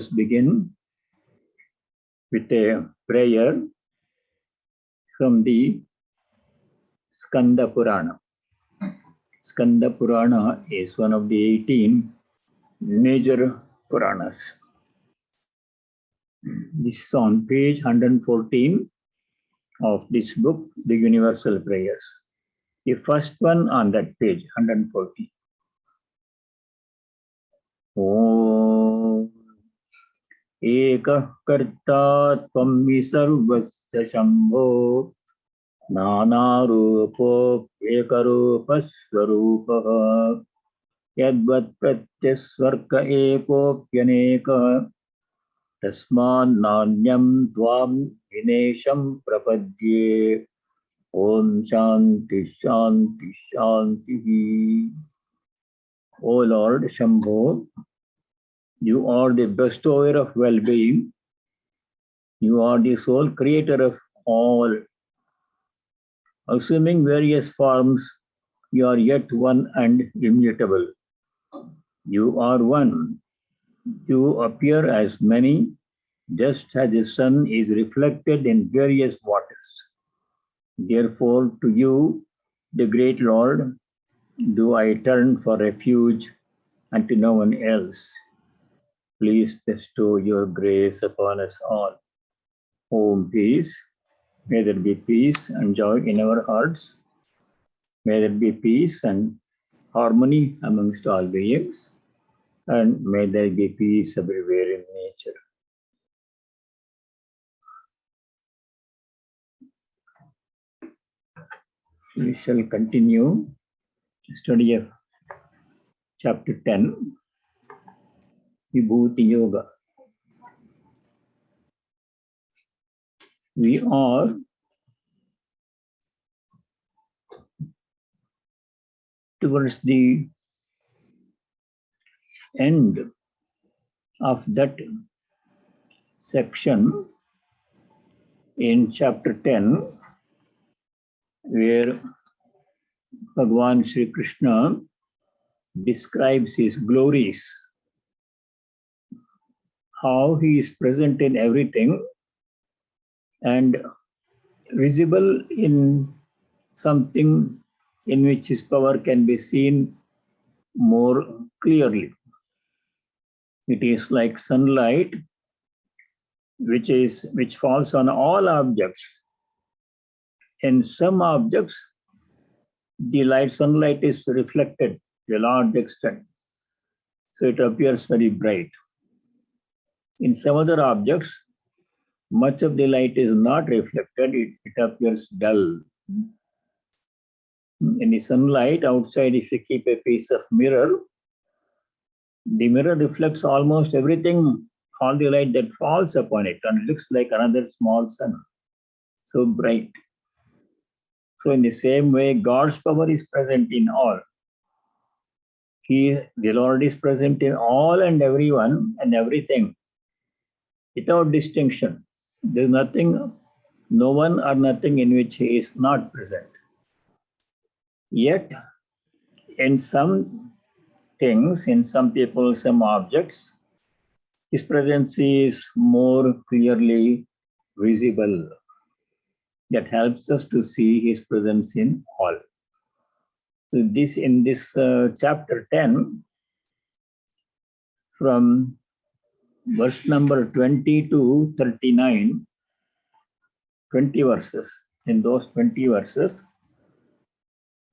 us begin with a prayer from the Skanda Purana. Skanda Purana is one of the 18 major Puranas. This is on page 114 of this book, The Universal Prayers. The first one on that page, 114. Om Ekah Karta Tvami Sarvasya Shambho Nanarupo Ekarupaswarupaha Yadvat Pratyasvarka Ekopyaneka Tasman Nanyam Dvam Vinesham Prapadye Om Shanti Shanti Shanti. O Lord Shambho, you are the bestower of well-being. You are the sole creator of all. Assuming various forms, you are yet one and immutable. You are one. You appear as many, just as the sun is reflected in various waters. Therefore, to you, the great Lord, do I turn for refuge and to no one else. Please bestow your grace upon us all. Om peace. May there be peace and joy in our hearts. May there be peace and harmony amongst all beings. And may there be peace everywhere in nature. We shall continue study of chapter 10, Vibhuti Yoga. We are towards the end of that section in chapter 10, where Bhagavan Sri Krishna describes his glories, how he is present in everything and visible in something in which his power can be seen more clearly. It is like sunlight which falls on all objects. In some objects, the sunlight is reflected to a large extent, so it appears very bright. In some other objects, much of the light is not reflected, it appears dull. In the sunlight outside, if you keep a piece of mirror, the mirror reflects almost everything, all the light that falls upon it, and it looks like another small sun, so bright. So in the same way, God's power is present in all. The Lord is present in all and everyone and everything, without distinction. There is nothing, no one or nothing in which he is not present. Yet, in some things, in some people, some objects, his presence is more clearly visible. That helps us to see his presence in all. So in this chapter 10, from verse number 20 to 39, 20 verses. In those 20 verses,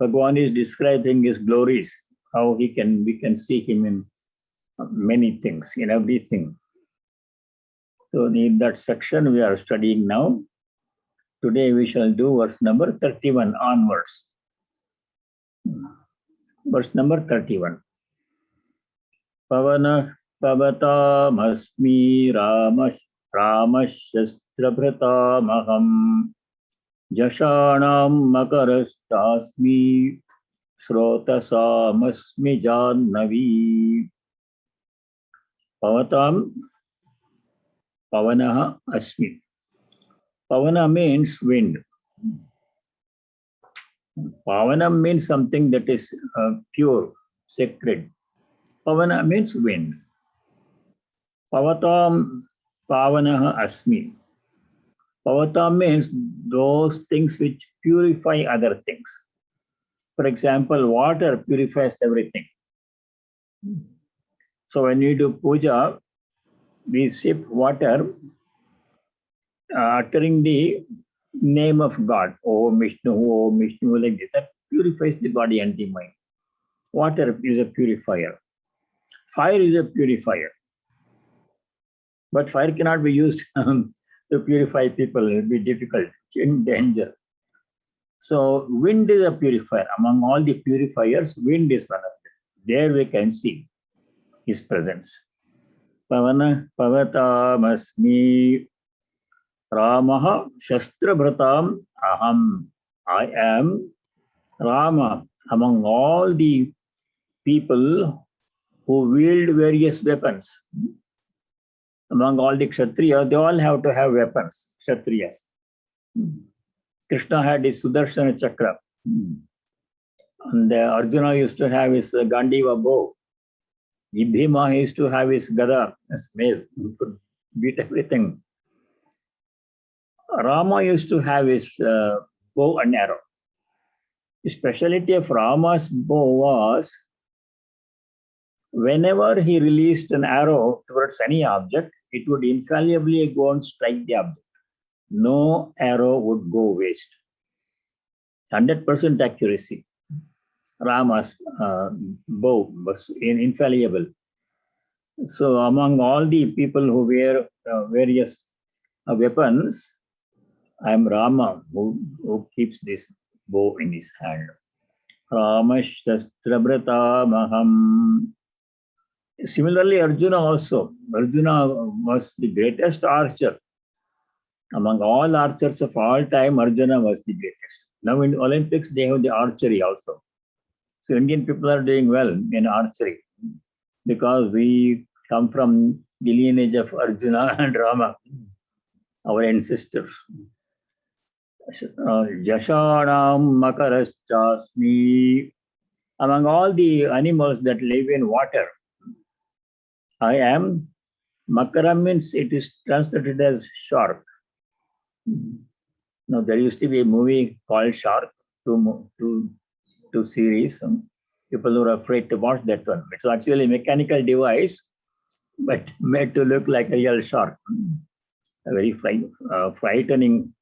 Bhagavan is describing his glories, how we can see him in many things, in everything. So in that section we are studying now. Today we shall do verse number 31 onwards. Verse number 31. Pavana Pavatam Ramashyastrabhratamaham Jashanam Makarastasmi Srotasamasmi Jannavi. Pavatam Pavanaha Asmi. Pavana means wind. Pavanam means something that is pure, sacred. Pavana means wind. Pavatam Pavanaha Asmi. Pavatam means those things which purify other things. For example, water purifies everything. So when we do puja, we sip water uttering the name of God. Om Vishnu, like this. That purifies the body and the mind. Water is a purifier. Fire is a purifier. But fire cannot be used to purify people. It will be difficult, in danger. So wind is a purifier. Among all the purifiers, wind is one of them. There we can see his presence. Pavana Pavatamasmi Ramaha Shastrabhratam Aham. I am Rama. Among all the people who wield various weapons, among all the Kshatriyas, they all have to have weapons, Kshatriyas. Krishna had his Sudarshana Chakra. And Arjuna used to have his Gandiva bow. Bhima used to have his Gada, his mace. He could beat everything. Rama used to have his bow and arrow. The speciality of Rama's bow was whenever he released an arrow towards any object, it would infallibly go and strike the object. No arrow would go waste. 100% accuracy. Rama's bow was infallible. So among all the people who wear various weapons, I am Rama who keeps this bow in his hand. Ramashtrabratamaham. Similarly, Arjuna also. Arjuna was the greatest archer. Among all archers of all time, Arjuna was the greatest. Now in Olympics, they have the archery also. So Indian people are doing well in archery because we come from the lineage of Arjuna and Rama, our ancestors. Jashanam Makaraschasmi. Among all the animals that live in water, I am. Makara means it is translated as shark. Now there used to be a movie called Shark, two series. People were afraid to watch that one. It's actually a mechanical device, but made to look like a real shark. A very frightening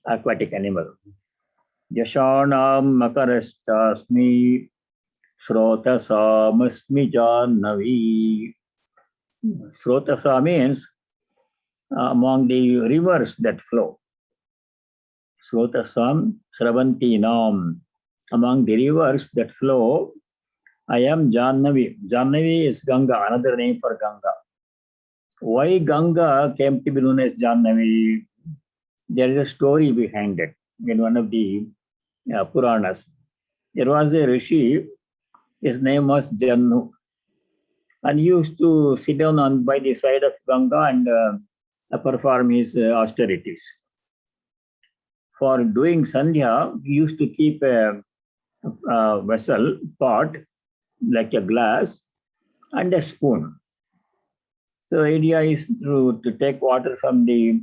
aquatic animal. Yashanam Makarastasmi Srotasamasmi Jannavi. Srotasa means among the rivers that flow. Srotasam Sravantinam. Among the rivers that flow, I am Jannavi. Jannavi is Ganga, another name for Ganga. Why Ganga came to be known as Jannavi? There is a story behind it in one of the Puranas. There was a rishi, his name was Jannu, and he used to sit down by the side of Ganga and perform his austerities. For doing Sandhya, he used to keep a vessel, pot, like a glass, and a spoon. So the idea is to take water from the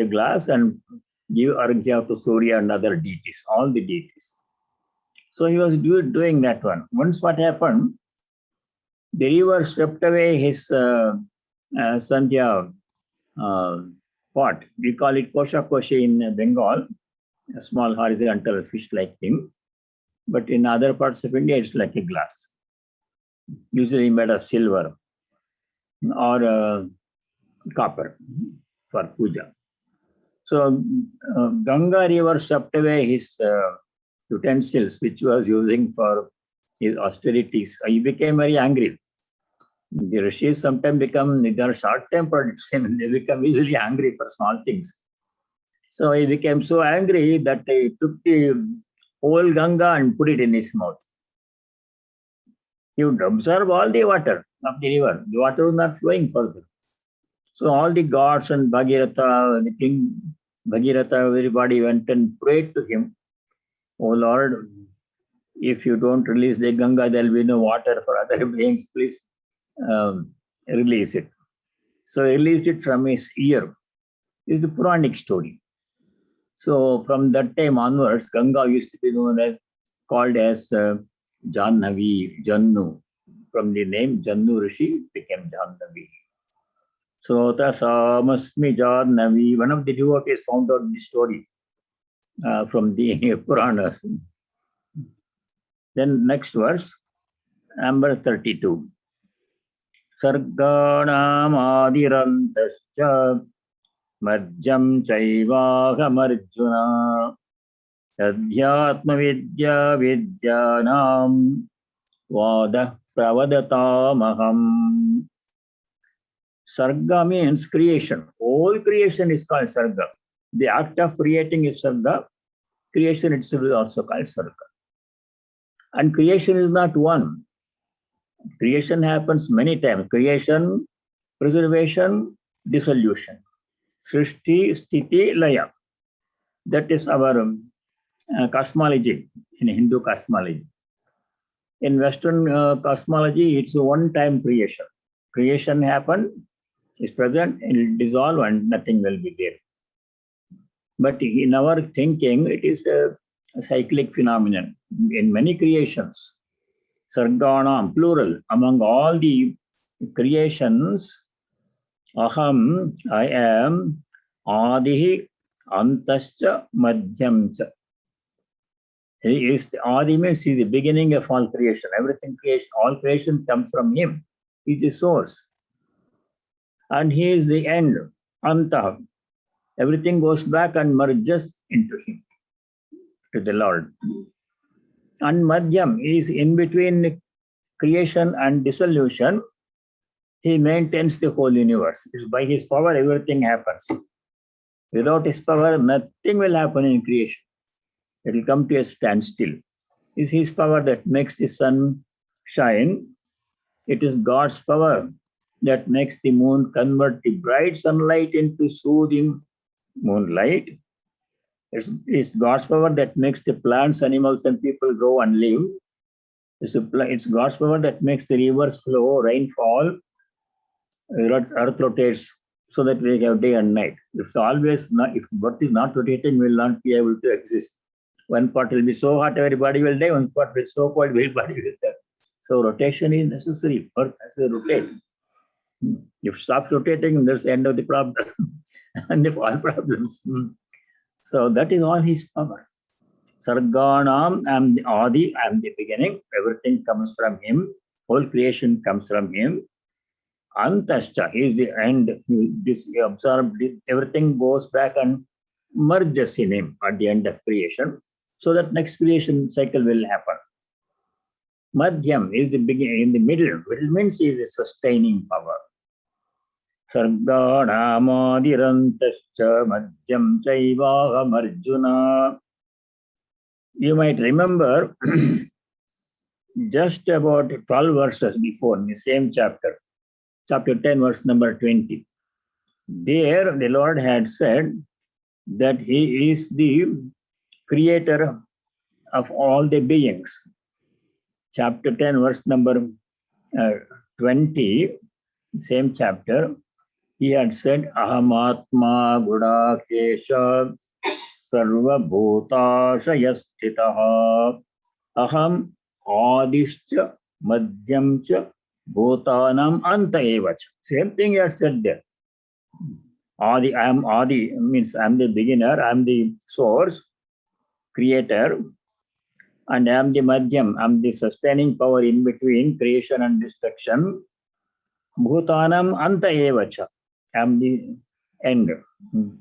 glass and give arghya to Surya and other deities, all the deities. So he was doing that one. Once what happened, the river swept away his Sandhya pot. We call it Kosha Koshi in Bengal, a small horizontal fish-like thing. But in other parts of India, it's like a glass, usually made of silver or copper for puja. So Ganga river swept away his utensils, which he was using for his austerities. He became very angry. The rishis sometimes they are short-tempered. They become easily angry for small things. So he became so angry that he took the whole Ganga and put it in his mouth. He would observe all the water of the river. The water was not flowing further. So all the gods and Bhagirath, the king Bhagirath, everybody went and prayed to him. Oh Lord, if you don't release the Ganga, there will be no water for other beings. Please release it. So he released it from his ear. This is the Puranic story. So from that time onwards, Ganga used to be called as Jannavi, Jannu. From the name Jannu Rishi became Jannavi. So Tasamasmi Jannavi, one of the devotees found out the story from the Puranas. Then next verse, number 32. Sarganamadirantashcha madhyam chaivahamarjuna Adhyatma vidya vidyanam vada pravadatamaham. Sarga means creation. All creation is called sarga. The act of creating is sarga. Creation itself is also called sarga. And creation is not one. Creation happens many times. Creation, preservation, dissolution. Srishti, Sthiti, Laya. That is our cosmology, in Hindu cosmology. In Western cosmology, it's a one-time creation. Creation happened, is present, it will dissolve, and nothing will be there. But in our thinking, it is a cyclic phenomenon. In many creations, Sarganam, plural, among all the creations, Aham, I am, Adihi, Antascha, Madhyamcha. He is Adi means he is the beginning of all creation. Everything creation, all creation comes from him. He is the source. And he is the end, Anta. Everything goes back and merges into him, to the Lord. And Madhyam is in between creation and dissolution. He maintains the whole universe. By his power, everything happens. Without his power, nothing will happen in creation. It will come to a standstill. It's his power that makes the sun shine. It is God's power that makes the moon convert the bright sunlight into soothing moonlight. It's God's power that makes the plants, animals, and people grow and live. It's God's power that makes the rivers flow, rainfall, earth rotates, so that we have day and night. If what is not rotating, will not be able to exist. One part will be so hot, everybody will die. One part will be so cold, everybody will die. So rotation is necessary. Earth has to rotate. If it stops rotating, that's the end of the problem. And of all problems. So that is all his power. Sarganam, I am the Adi, I am the beginning. Everything comes from him. Whole creation comes from him. Antascha, he is the end. He absorbed it. Everything goes back and merges in him at the end of creation. So that next creation cycle will happen. Madhyam is the beginning, in the middle. Middle means he is a sustaining power. Sarganamadirantascha madhyam chaivaham arjuna. You might remember just about 12 verses before in the same chapter, chapter 10, verse number 20. There the Lord had said that he is the creator of all the beings. Chapter 10, verse number 20, same chapter, he had said, Ahamatma Gudakesha Sarva Bhutashayasthitaha Aham Adischa Madhyamcha Bhutanam Anta Evacha. Same thing he had said there. Adi, I am Adi, means I am the beginner, I am the source, creator, and I am the Madhyam, I am the sustaining power in between creation and destruction. Bhutanam Anta Evacha. I am the end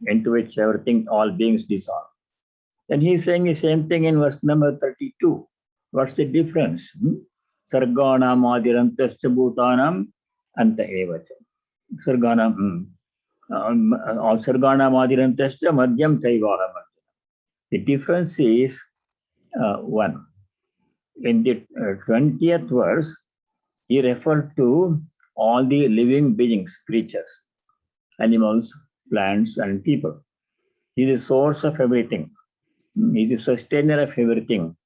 into which everything, all beings dissolve. And he is saying the same thing in verse number 32. What's the difference? Sarganam adirantascha bhutanam anta evacha. Sarganam adirantascha madhyam chaivaham. The difference is one. In the 20th verse, he referred to all the living beings, creatures, animals, plants, and people. He is the source of everything. He is the sustainer of everything.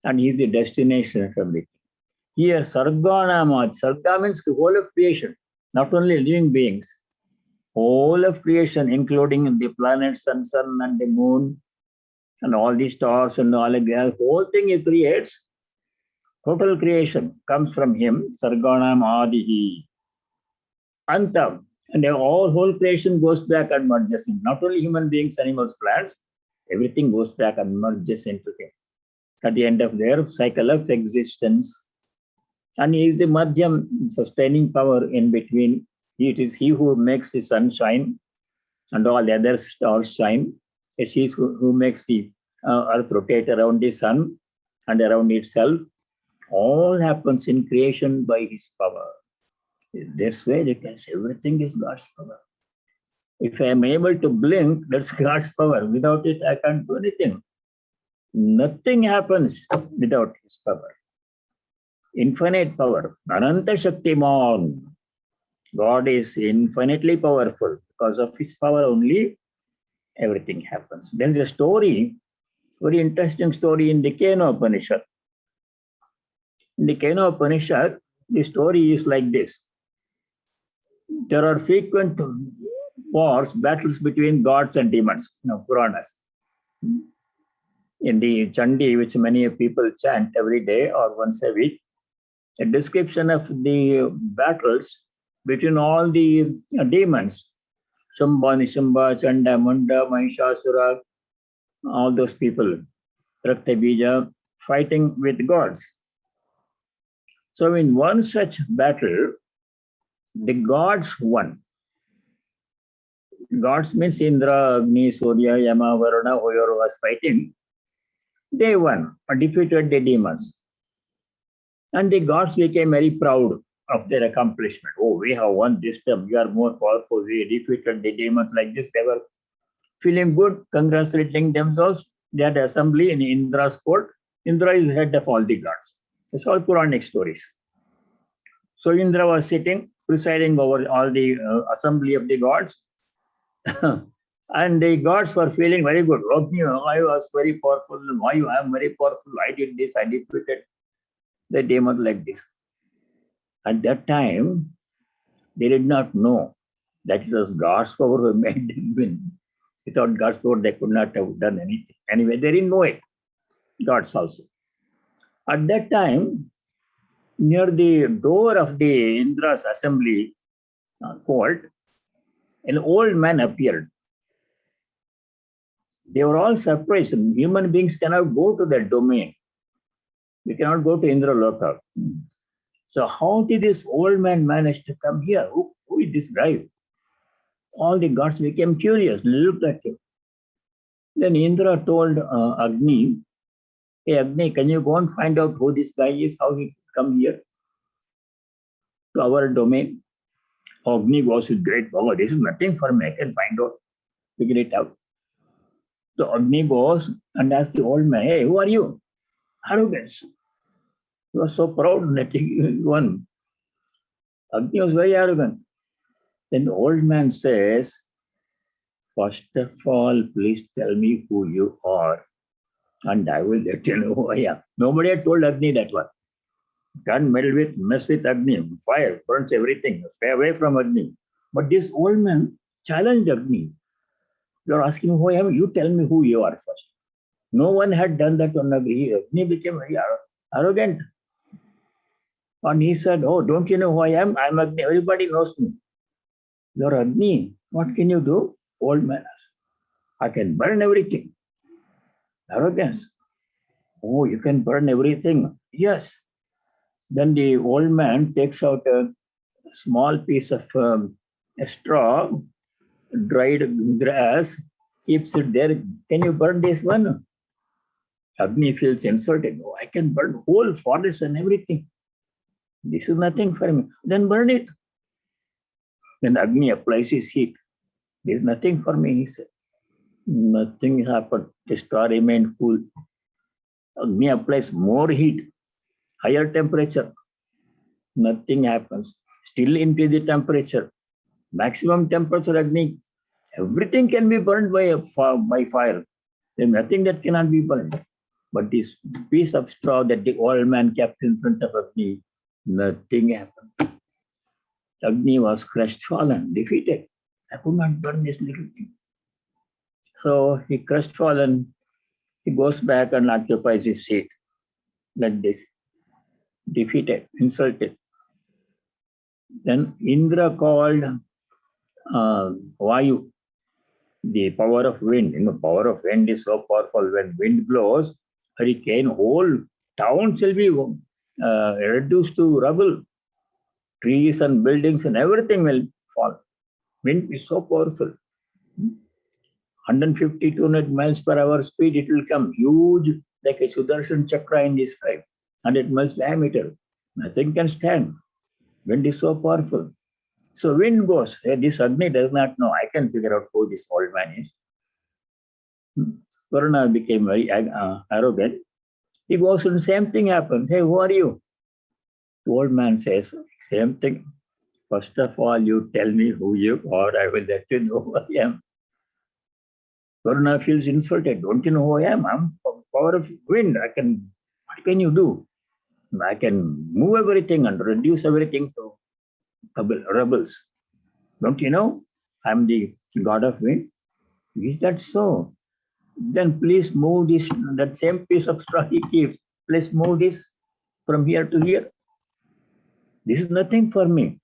And he is the destination of everything. Here, Sarganamad. Sarga means the whole of creation, not only living beings. whole of creation, including the planets and sun and the moon and all the stars and all the whole thing he creates, total creation comes from him, Sarganam Adihi. Antam. And all whole creation goes back and merges in. Not only human beings, animals, plants, everything goes back and merges into him. At the end of their cycle of existence. And he is the Madhyam, sustaining power in between. It is he who makes the sun shine and all the other stars shine. It's he who makes the earth rotate around the sun and around itself. All happens in creation by his power. That's why you can say everything is God's power. If I am able to blink, that's God's power. Without it, I can't do anything. Nothing happens without his power. Infinite power. Ananta Shaktiman. God is infinitely powerful. Because of his power only, everything happens. There's a story, very interesting story in the Kena Upanishad. In the Kena Upanishad, the story is like this. There are frequent wars, battles between gods and demons, Puranas. In the Chandi, which many people chant every day or once a week, a description of the battles between all the demons, Shambha, Nishambha, Chanda, Munda, Mahishasura, all those people, Raktabija, fighting with gods. So in one such battle, the gods won. Gods means Indra, Agni, Surya, Yama, Varuna, whoever was fighting. They won or defeated the demons. And the gods became very proud of their accomplishment. Oh, we have won this time. We are more powerful. We defeated the demons like this. They were feeling good, congratulating themselves. They had assembly in Indra's court. Indra is head of all the gods. It's all Puranic stories. So Indra was sitting, presiding over all the assembly of the gods. And the gods were feeling very good. Agni, I was very powerful. Why I am very powerful? I did this. I defeated the demon like this. At that time, they did not know that it was God's power who made them win. Without God's power, they could not have done anything. Anyway, they didn't know it. Gods also. At that time, near the door of the Indra's assembly court, an old man appeared. They were all surprised. Human beings cannot go to that domain. We cannot go to Indra Loka. So how did this old man manage to come here? Who is this guy? All the gods became curious, looked at him. Then Indra told Agni, hey Agni, can you go and find out who this guy is, how he come here to our domain? Agni was with great power. This is nothing for me. I can find out, figure it out. So Agni goes and asks the old man, hey, who are you? Arrogance. He was so proud that he won. Agni was very arrogant. Then the old man says, first of all, please tell me who you are, and I will let you know who I am. Nobody had told Agni that one. Can't mess with Agni. Fire burns everything. Stay away from Agni. But this old man challenged Agni. You're asking me who I am, you tell me who you are first. No one had done that on Agni. Agni became very arrogant. And he said, oh, don't you know who I am? I'm Agni. Everybody knows me. You're Agni. What can you do? Old man asked. I can burn everything. Arrogance. Oh, you can burn everything. Yes. Then the old man takes out a small piece of a straw, dried grass, keeps it there. Can you burn this one? Agni feels insulted. Oh, I can burn whole forest and everything. This is nothing for me. Then burn it. Then Agni applies his heat. This is nothing for me, he said. Nothing happened. The straw remained cool. Agni applies more heat, higher temperature. Nothing happens. Still increase the temperature. Maximum temperature, Agni. Everything can be burned by fire. There's nothing that cannot be burned. But this piece of straw that the old man kept in front of Agni, nothing happened. Agni was crestfallen, defeated, I could not burn this little thing. So he crestfallen, he goes back and occupies his seat like this, defeated, insulted. Then Indra called Vayu, the power of wind. Power of wind is so powerful. When wind blows, hurricane, whole towns will be reduced to rubble. Trees and buildings and everything will fall. Wind is so powerful. 150, 200 miles per hour speed, it will come huge, like a Sudarshan Chakra in the sky. 100 miles diameter. Nothing can stand. Wind is so powerful. So wind goes. Hey, this Agni does not know. I can figure out who this old man is. Varuna became very arrogant. He goes and same thing happens. Hey, who are you? The old man says, same thing. First of all, you tell me who you are. I will let you know who I am. Varuna feels insulted. Don't you know who I am? I'm power of wind. What can you do? I can move everything and reduce everything to rubbles. Don't you know? I'm the god of wind. Is that so? Then please move this, that same piece of straw he keeps. Please move this from here to here. This is nothing for me.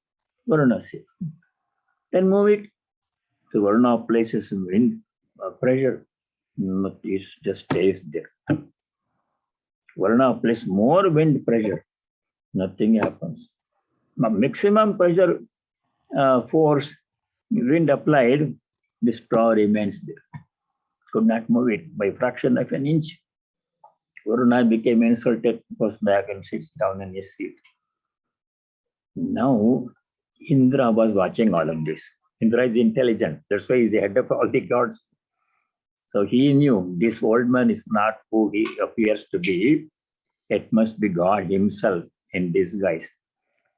Varuna says. Then move it. So Varuna places wind pressure. It just stays there. Varuna places more wind pressure. Nothing happens. Maximum pressure force, wind applied, the straw remains there. Could not move it by fraction of an inch. Varuna became insulted, goes back and sits down in his seat. Now, Indra was watching all of this. Indra is intelligent. That's why he's the head of all the gods. So he knew this old man is not who he appears to be. It must be God himself in disguise.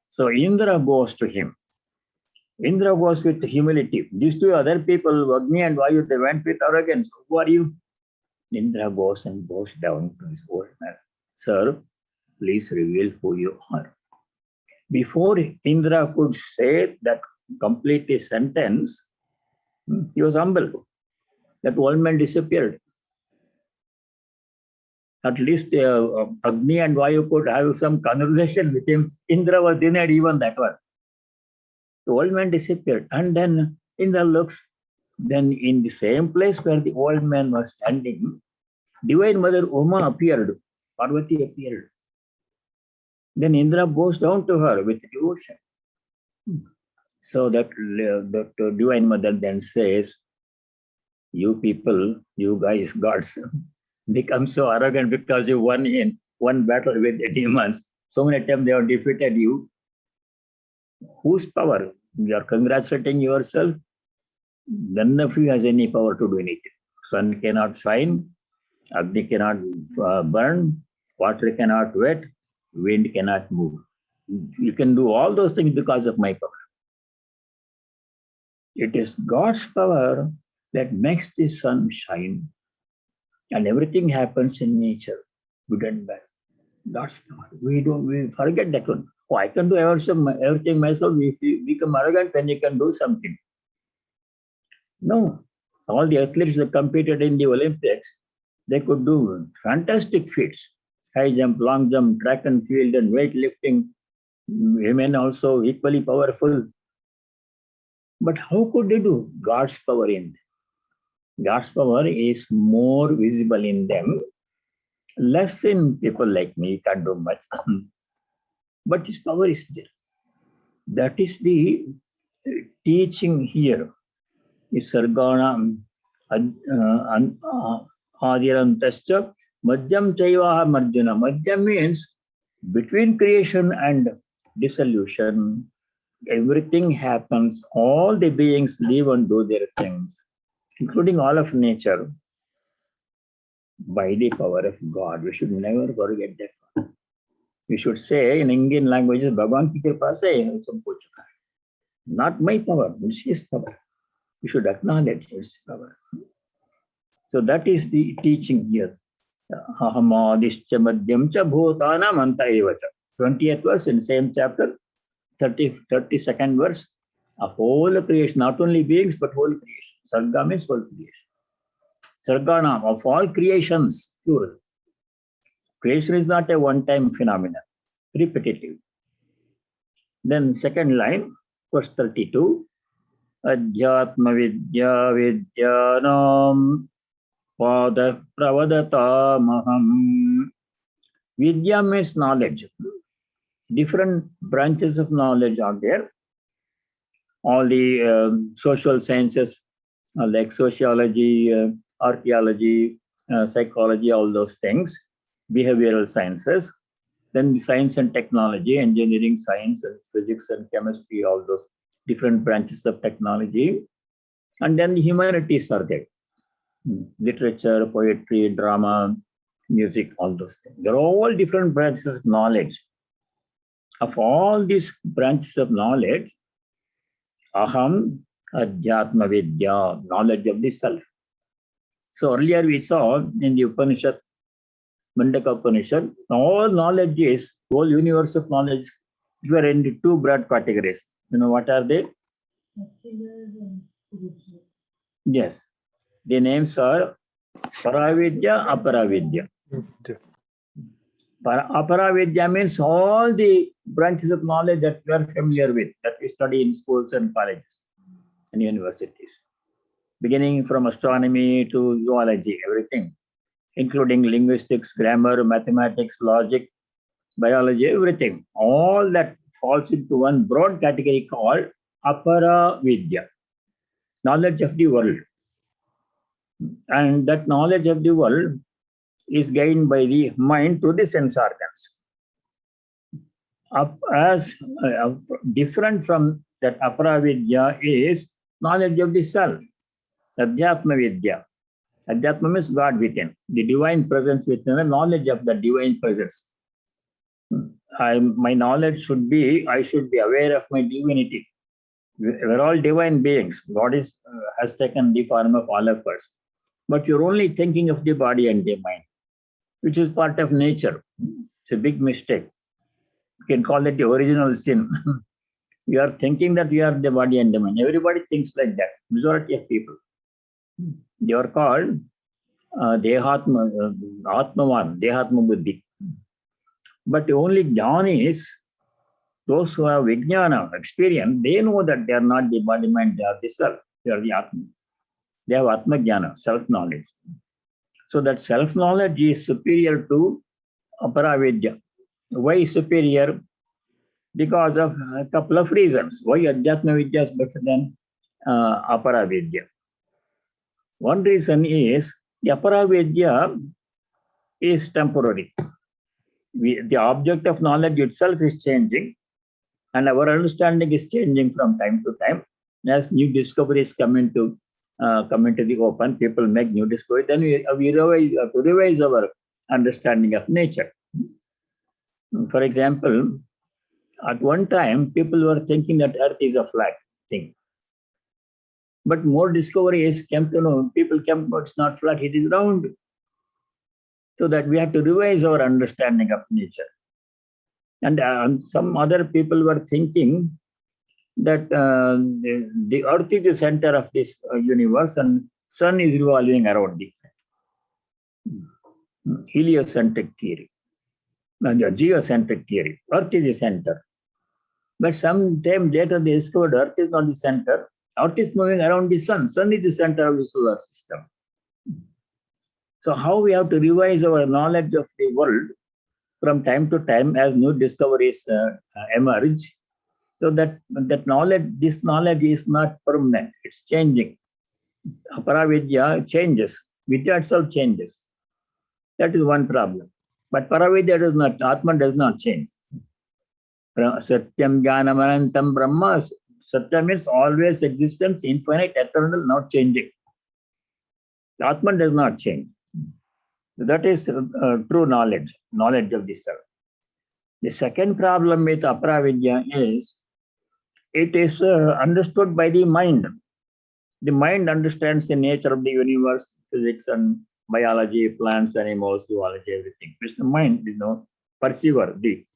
So Indra goes to him. Indra goes with humility. These two other people, Agni and Vayu, they went with arrogance. Who are you? Indra goes and bows down to his old man. Sir, please reveal who you are. Before Indra could say that complete his sentence, he was humble. That old man disappeared. At least Agni and Vayu could have some conversation with him. Indra was denied even that one. The old man disappeared. And then Indra looks, then in the same place where the old man was standing, Divine Mother Uma appeared. Parvati appeared. Then Indra goes down to her with devotion. So that Divine Mother then says, you people, you guys, gods, become so arrogant because you won in one battle with the demons. So many times they have defeated you. Whose power? You are congratulating yourself. None of you has any power to do anything. Sun cannot shine, Agni cannot burn, water cannot wet, wind cannot move. You can do all those things because of my power. It is God's power that makes the sun shine, and everything happens in nature, good and bad. God's power. We forget that one. Oh, I can do everything myself. We become arrogant when you can do something. No. All the athletes that competed in the Olympics, they could do fantastic feats. High jump, long jump, track and field, and weightlifting. Women also equally powerful. But how could they do? God's power in them. God's power is more visible in them, less in people like me, can't do much. But His power is there. That is the teaching here. Sargana Adirantascha Madhyam Chaivaha Marjana. Madhyam means between creation and dissolution, everything happens. All the beings live and do their things, including all of nature, by the power of God. We should never forget that. We should say in Indian languages, Bhagavan ki kripa se sab kuch hota hai. Not my power, it's His power. We should acknowledge His power. So that is the teaching here. Ahamadischa madhyam cha bhutanam anta evacha. 20th verse in same chapter, 32nd verse. A whole creation, not only beings, but whole creation. Sarga means whole creation. Sargana, of all creations, plural. Creation is not a one-time phenomenon, repetitive. Then second line, verse 32, Adhyatma Vidya Vidyanam Pada Pravadatamaham. Vidya means knowledge. Different branches of knowledge are there. All the social sciences like sociology, archaeology, psychology, all those things, behavioral sciences, then science and technology, engineering, science, and physics and chemistry, all those different branches of technology. And then the humanities are there. Literature, poetry, drama, music, all those things. They're all different branches of knowledge. Of all these branches of knowledge, Aham Adhyatma Vidya, knowledge of the self. So earlier we saw in the Upanishad, Mandaka Upanishad, all knowledge is, whole universe of knowledge, you are in the two broad categories. You know what are they? Yes. The names are Paravidya, Aparavidya. Aparavidya means all the branches of knowledge that we are familiar with, that we study in schools and colleges and universities, beginning from astronomy to zoology, everything, including linguistics, grammar, mathematics, logic, biology, everything. All that falls into one broad category called Aparavidya, knowledge of the world. And that knowledge of the world is gained by the mind through the sense organs. Different from that Aparavidya is knowledge of the self, Adhyatma Vidya. Adhyatma means God within, the divine presence within, the knowledge of the divine presence. My knowledge should be, I should be aware of my divinity. We're all divine beings. God has taken the form of all of us. But you're only thinking of the body and the mind, which is part of nature. It's a big mistake. You can call it the original sin. You are thinking that you are the body and the mind. Everybody thinks like that. Majority of people. They are called Dehatma, Atmavan, Dehatma Buddhi. But only jnanis, those who have Vijnana, experience, they know that they are not the body, mind, they are the self, they are the Atma. They have Atma Jnana, self-knowledge. So that self-knowledge is superior to Aparavidya. Why superior? Because of a couple of reasons. Why Adhyatma Vidya is better than Aparavidya? One reason is the Aparavidya is temporary. The object of knowledge itself is changing, and our understanding is changing from time to time. As new discoveries come into the open, people make new discoveries, then we revise our understanding of nature. For example, at one time, people were thinking that Earth is a flat thing. But more discoveries came to know, people came to know it's not flat, it is round. So that we have to revise our understanding of nature. And some other people were thinking that the Earth is the center of this universe and Sun is revolving around it. Heliocentric theory, geocentric theory. Earth is the center. But some time later they discovered Earth is not the center. Earth is moving around the Sun. Sun is the center of the solar system. So how we have to revise our knowledge of the world from time to time as new discoveries emerge, so that this knowledge is not permanent, it's changing. Aparavidya changes, Vidya itself changes. That is one problem. But Paravidya does not, Atman does not change. Satyam Jnanam Anantam Brahma, Satya means always existence, infinite, eternal, not changing. Atman does not change. That is true knowledge of the self. The second problem with Aparavidya is it is understood by the mind. The mind understands the nature of the universe, physics and biology, plants, animals, zoology, everything. It's the mind, perceiver, the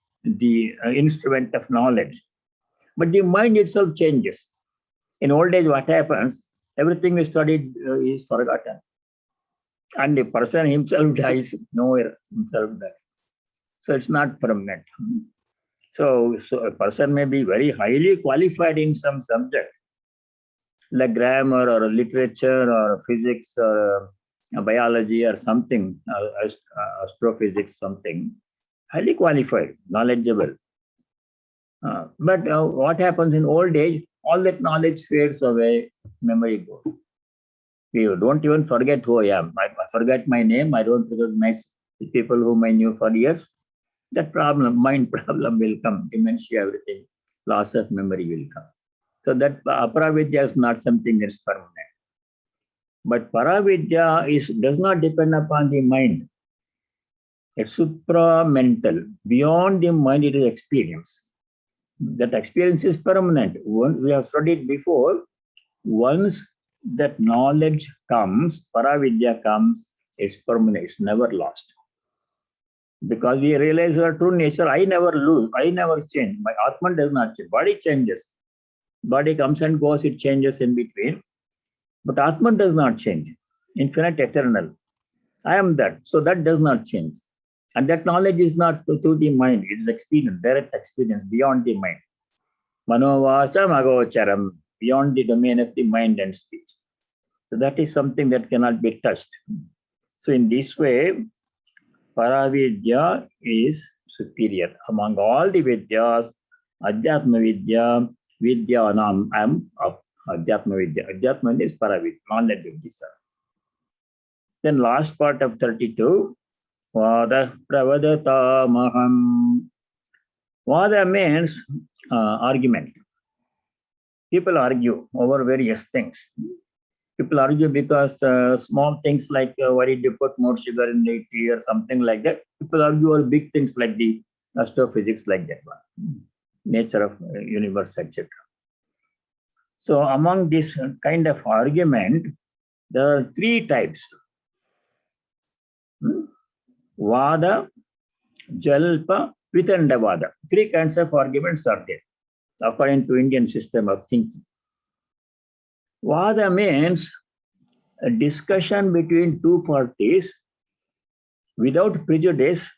instrument of knowledge. But the mind itself changes. In old age, what happens? Everything we studied is forgotten. And the person himself dies, nowhere himself dies. So it's not permanent. So a person may be very highly qualified in some subject, like grammar or literature or physics or biology or something, astrophysics, something, highly qualified, knowledgeable. But what happens in old age, all that knowledge fades away, memory goes. You don't even forget who I am. I forget my name. I don't recognize the people whom I knew for years. That problem, mind problem will come, dementia, everything, loss of memory will come. So that aparavidya is not something that's permanent. But paravidya does not depend upon the mind. It's supramental. Beyond the mind, it is experience. That experience is permanent. We have studied before. Once that knowledge comes, paravidya comes, it's permanent. It's never lost. Because we realize our true nature, I never lose, I never change. My Atman does not change. Body changes. Body comes and goes, it changes in between. But Atman does not change. Infinite, eternal. I am that. So that does not change. And that knowledge is not through the mind. It is experience, direct experience beyond the mind. Manovacha magocharam, beyond the domain of the mind and speech. So that is something that cannot be touched. So in this way, Paravidya is superior. Among all the Vidyas, Adhyatma Vidya, Vidyanam, I am of Adhyatma Vidya. Adhyatma is Paravidya, knowledge of the self. Then last part of 32, Vada Pravadata Maham. Vada means argument. People argue over various things. People argue because small things like why did you put more sugar in the tea or something like that. People argue over big things like the astrophysics, like that one, nature of universe, etc. So among this kind of argument, there are three types. Vada, Jalpa, Vitandavada. Three kinds of arguments are there, according to Indian system of thinking. Vada means a discussion between two parties without prejudice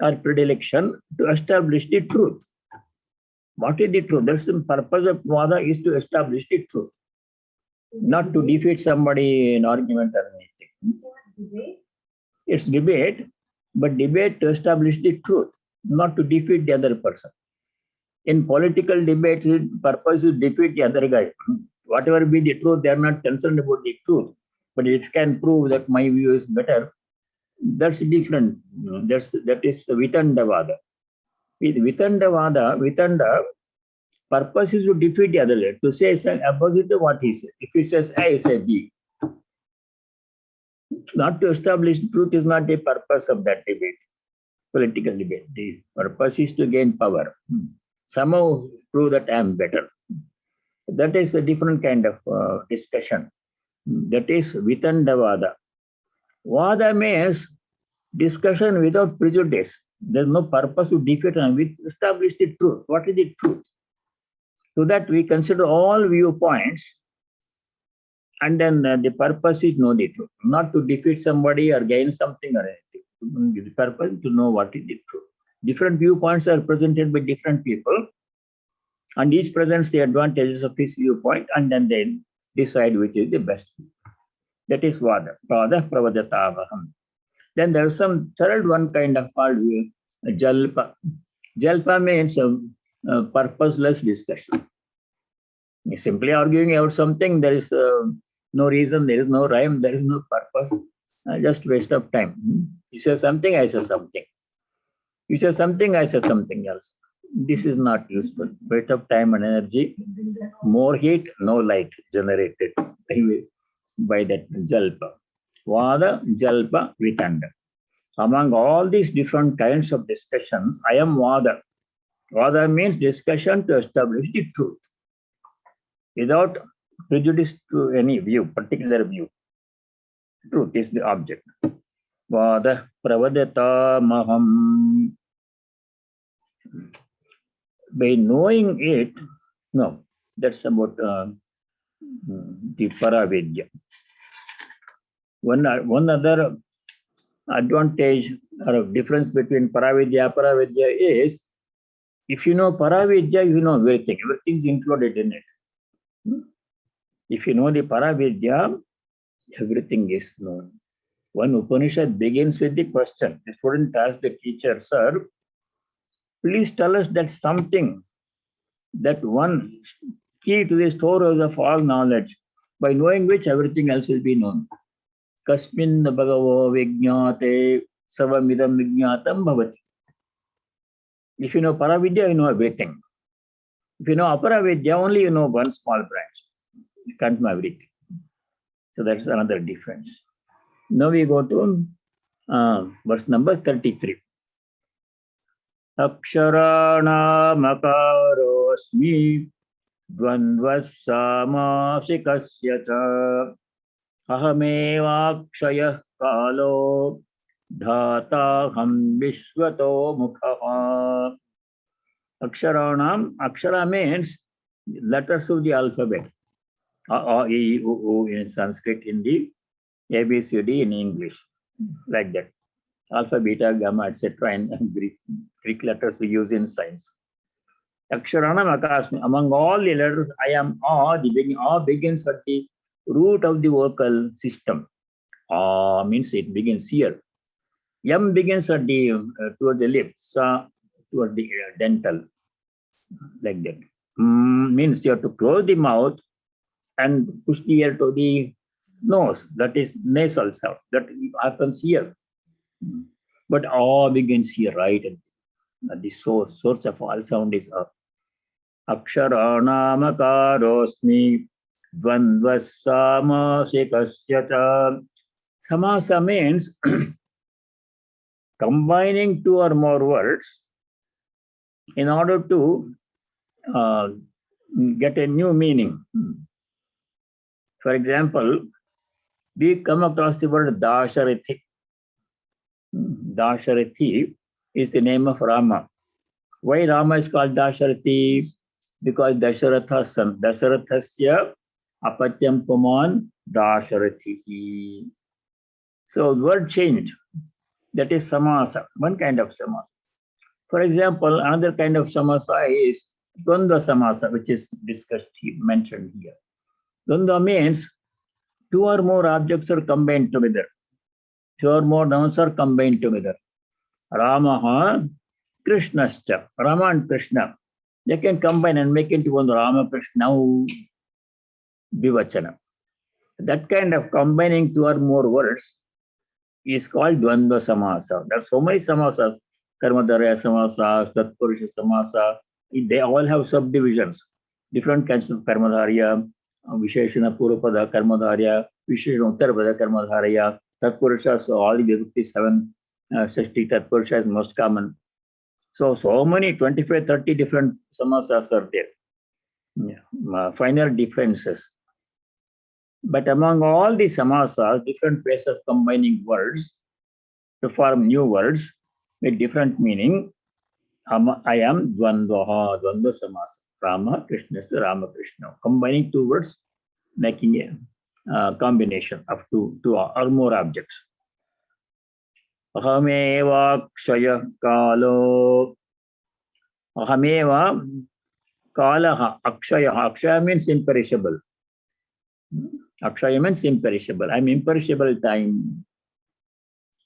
or predilection to establish the truth. What is the truth? That's the purpose of Vada, is to establish the truth, not to defeat somebody in argument or anything. It's debate, but debate to establish the truth, not to defeat the other person. In political debate, the purpose is to defeat the other guy. Whatever be the truth, they are not concerned about the truth. But if can prove that my view is better, that's different. That is Vitandavada. With Vitandavada, Vitanda, purpose is to defeat the other guy, to say opposite to what he says. If he says A, I say B. Not to establish truth is not the purpose of that debate, political debate. The purpose is to gain power. Somehow prove that I am better. That is a different kind of discussion. That is Vitandavada. Vada means discussion without prejudice. There's no purpose to defeat and we establish the truth. What is the truth? To that we consider all viewpoints, and then the purpose is know the truth, not to defeat somebody or gain something or anything. The purpose is to know what is the truth. Different viewpoints are presented by different people, and each presents the advantages of his viewpoint, and then they decide which is the best. That is Vada. Vada Pravadata. Then there is some third one kind of called Jalpa. Jalpa means purposeless discussion. You're simply arguing about something, there is no reason, there is no rhyme, there is no purpose, just waste of time. You say something, I say something. You say something, I say something else. This is not useful. Waste of time and energy. More heat, no light generated by that Jalpa. Vada, Jalpa, Vitanda. Among all these different kinds of discussions, I am Vada. Vada means discussion to establish the truth, without prejudice to any view, particular view. Truth is the object. Vada pravadata maham. By knowing it, no. That's about the Paravidya. One other advantage or difference between Paravidya and Paravidya is, if you know Paravidya, you know everything. Everything's included in it. If you know the Paravidya, everything is known. One Upanishad begins with the question. The student asks the teacher, "Sir, please tell us that something, that one key to the storage of all knowledge, by knowing which everything else will be known. Kasmin bhagavo vijñāte savamidam vijñātam bhavati." If you know Paravidya, you know everything. If you know Aparavidya, only you know one small branch. You can't know everything. So that's another difference. Now we go to verse number 33. Aksharanamakarosmi dvandvasamasika cha ahamevakshayah kalo dhataham vishvato mukha. Aksharanam, akshara means letters of the alphabet. A, E, I, O in Sanskrit, Hindi, A, B, C, D in English, like that. Alpha, beta, gamma, etc. in Greek letters we use in science. Aksharanam akasmi. Among all the letters, I am A. The beginning, A begins at the root of the vocal system. A means it begins here. Yam begins at the toward the lips. Sa toward the dental, like that. Means you have to close the mouth and push the air to the nose. That is nasal sound. That happens here. But A begins here, right? And the source of all sound is A. Aksharanamakarosmi dvandvasamasika cha. Samasa means combining two or more words in order to get a new meaning. For example, we come across the word Dasharathi. Dasharathi is the name of Rama. Why Rama is called Dasharathi? Because Dasharatha's son. Dasharathasya apatyam puman Dasharathi. So word change. That is samasa, one kind of samasa. For example, another kind of samasa is Dvandva samasa, which is discussed here, mentioned here. Dvandva means two or more objects are combined together. Two or more nouns are combined together. Ramaha, Krishnascha. Rama and Krishna. They can combine and make into one Rama Krishna Vivachana. That kind of combining two or more words is called Dvandva samasa. There are so many samasas. Karmadharya samasa, Tatpurusha samasa. They all have subdivisions. Different kinds of Karmadharya, Visheshana Purvapada Karmadharya, Visheshana Uttarapada Karmadharya, Tatpurusha. So all the 57 Shashti Tatpurusha is most common. So many 25, 30 different samasas are there. Finer differences. But among all the samasas, different ways of combining words to form new words with different meaning. I am Dvandvaha, Dvandva samasa. Rama, Krishna, Rama, Krishna. Combining two words, making a combination of two or more objects. Ahameva kshaya kalo. Ahameva kalaha. Akshaya. Akshaya means imperishable. Akshaya means imperishable. I'm imperishable time.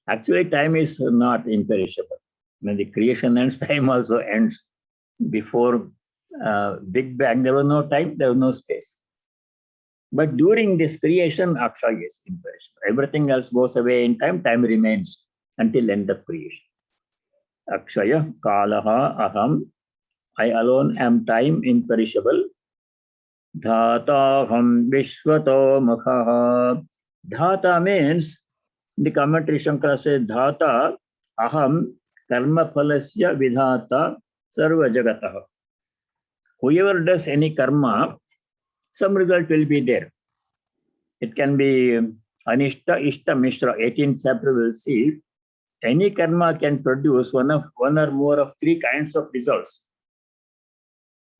Actually, time is not imperishable. When the creation ends, time also ends. Before Big Bang, there was no time, there was no space. But during this creation, Akshaya is imperishable. Everything else goes away in time, time remains until end of creation. Akshaya, Kalaha, Aham. I alone am time, imperishable. Dhataham Vishvato Mukhaha. Dhata means, the commentary Shankara says, Dhata Aham Karma Phalasya Vidhata Sarva Jagataha. Whoever does any karma, some result will be there. It can be Anishta, Ishta, Mishra. 18th chapter will see any karma can produce one or more of three kinds of results.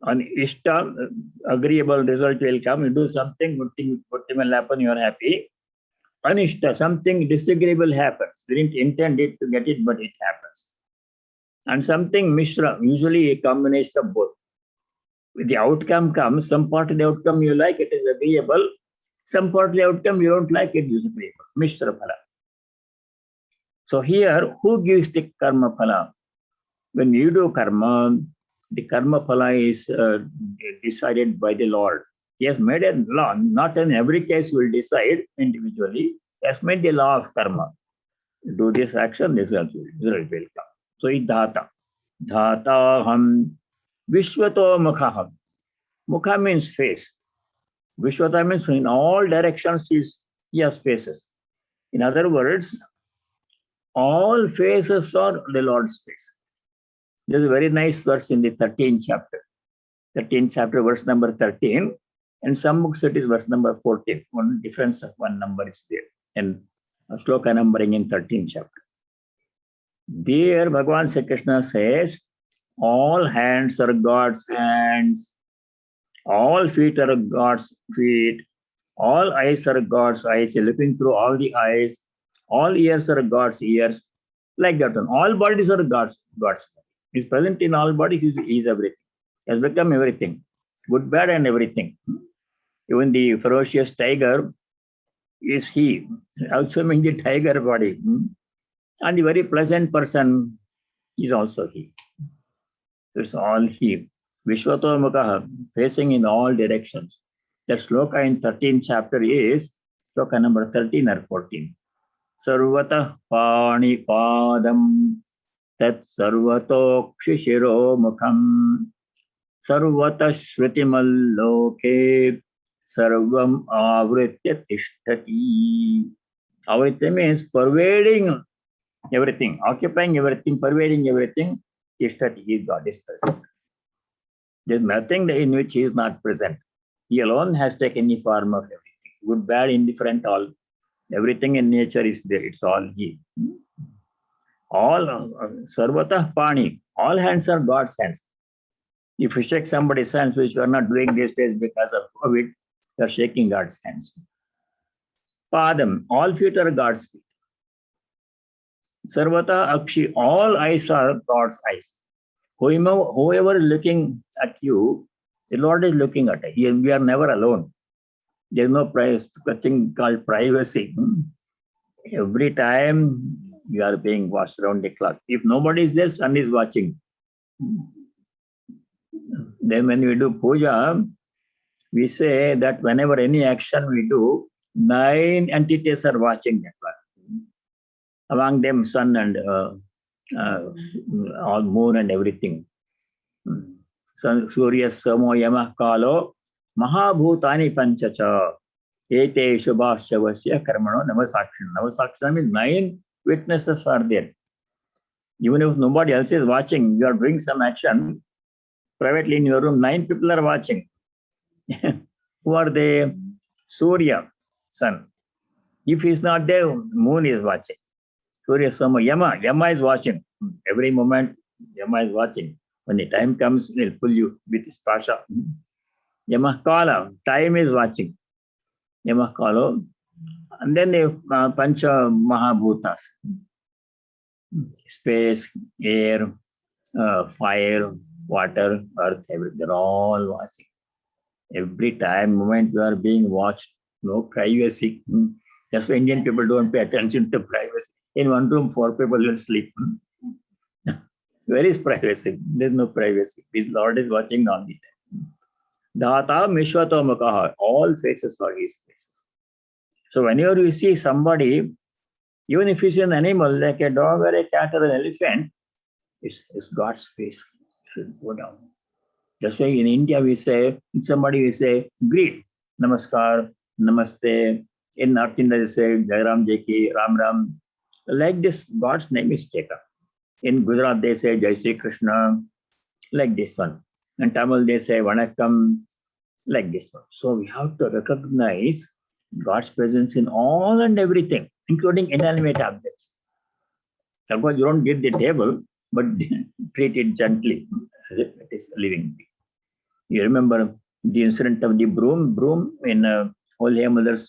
On Ishta, agreeable result will come. You do something, good thing will happen, you are happy. Anishta, something disagreeable happens. You didn't intend it to get it, but it happens. And something Mishra, usually a combination of both. The outcome comes, some part of the outcome you like, it is agreeable. Some part of the outcome you don't like, it is disagreeable. Mishra phala. So here, who gives the karma phala? When you do karma, the karma phala is decided by the Lord. He has made a law. Not in every case will decide individually. He has made the law of karma. Do this action, result will come. So it's dhata. Dhata ham vishwato mukhaham. Mukha means face. Vishwata means in all directions he has faces. In other words, all faces are the Lord's face. There's a very nice verse in the 13th chapter. 13th chapter, verse number 13. And some books it is verse number 14. One difference of one number is there. And a sloka numbering in 13th chapter. There, Bhagavan Sri Krishna says, all hands are God's hands. All feet are God's feet. All eyes are God's eyes. Looking through all the eyes. All ears are God's ears. Like that one. All bodies are God's body. He's present in all bodies. He is everything. He has become everything. Good, bad, and everything. Even the ferocious tiger is he. Also means the tiger body. And the very pleasant person is also he. So it's all he. Vishwato Mukha, facing in all directions. The sloka in 13th chapter is sloka number 13 or 14. Sarvata Pani Padam Tat Sarvato Kshishiro Mukham Sarvata Shrutimaloke Sarvam Avritya Tishtati. Avritya means pervading everything, occupying everything, pervading everything. Tishtati, God is present. There's nothing in which he is not present. He alone has taken the form of everything. Good, bad, indifferent, all. Everything in nature is there. It's all he. All Sarvata Pani. All hands are God's hands. If you shake somebody's hands, which you are not doing these days because of COVID, you are shaking God's hands. Padam. All feet are God's feet. Sarvata Akshi. All eyes are God's eyes. Whoever is looking at you, the Lord is looking at you. We are never alone. There is no thing called privacy. Every time you are being watched around the clock. If nobody is there, sun is watching. Then when we do puja, we say that whenever any action we do, 9 entities are watching the clock. Among them, sun and all moon and everything. Surya Samo Yama Kalo Mahabhutani Panchacha Ete Shubhashavasya Karmano Navasakshan. Navasakshan means 9 witnesses are there. Even if nobody else is watching, you are doing some action privately in your room, 9 people are watching. Who are they? Surya, sun. If he is not there, moon is watching. Surya Sama Yama is watching. Every moment, Yama is watching. When the time comes, he'll pull you with his pasha. Yama Kala, time is watching. Yama Kala. And then the Pancha Mahabhutas. Space, air, fire, water, earth, everything. They're all watching. Every time, moment you are being watched. No privacy. That's why Indian people don't pay attention to privacy. In one room, 4 people will sleep. Where is privacy? There's no privacy. His Lord is watching all the time. Dhata Mishwato Mukha. All faces are his faces. So whenever you see somebody, even if you see an animal like a dog or a cat or an elephant, it's God's face. It should go down. That's why in India we say, somebody we say, greet, namaskar, namaste. In North India they say, Jai Ram Jai Ki, Ram Ram. Like this, God's name is taken. In Gujarat they say, Jai Sri Krishna, like this one. In Tamil they say, Vanakkam, like this one. So we have to recognize God's presence in all and everything, including inanimate objects. Suppose you don't get the table, but treat it gently as if it is a living being. You remember the incident of the broom in Holy Mother's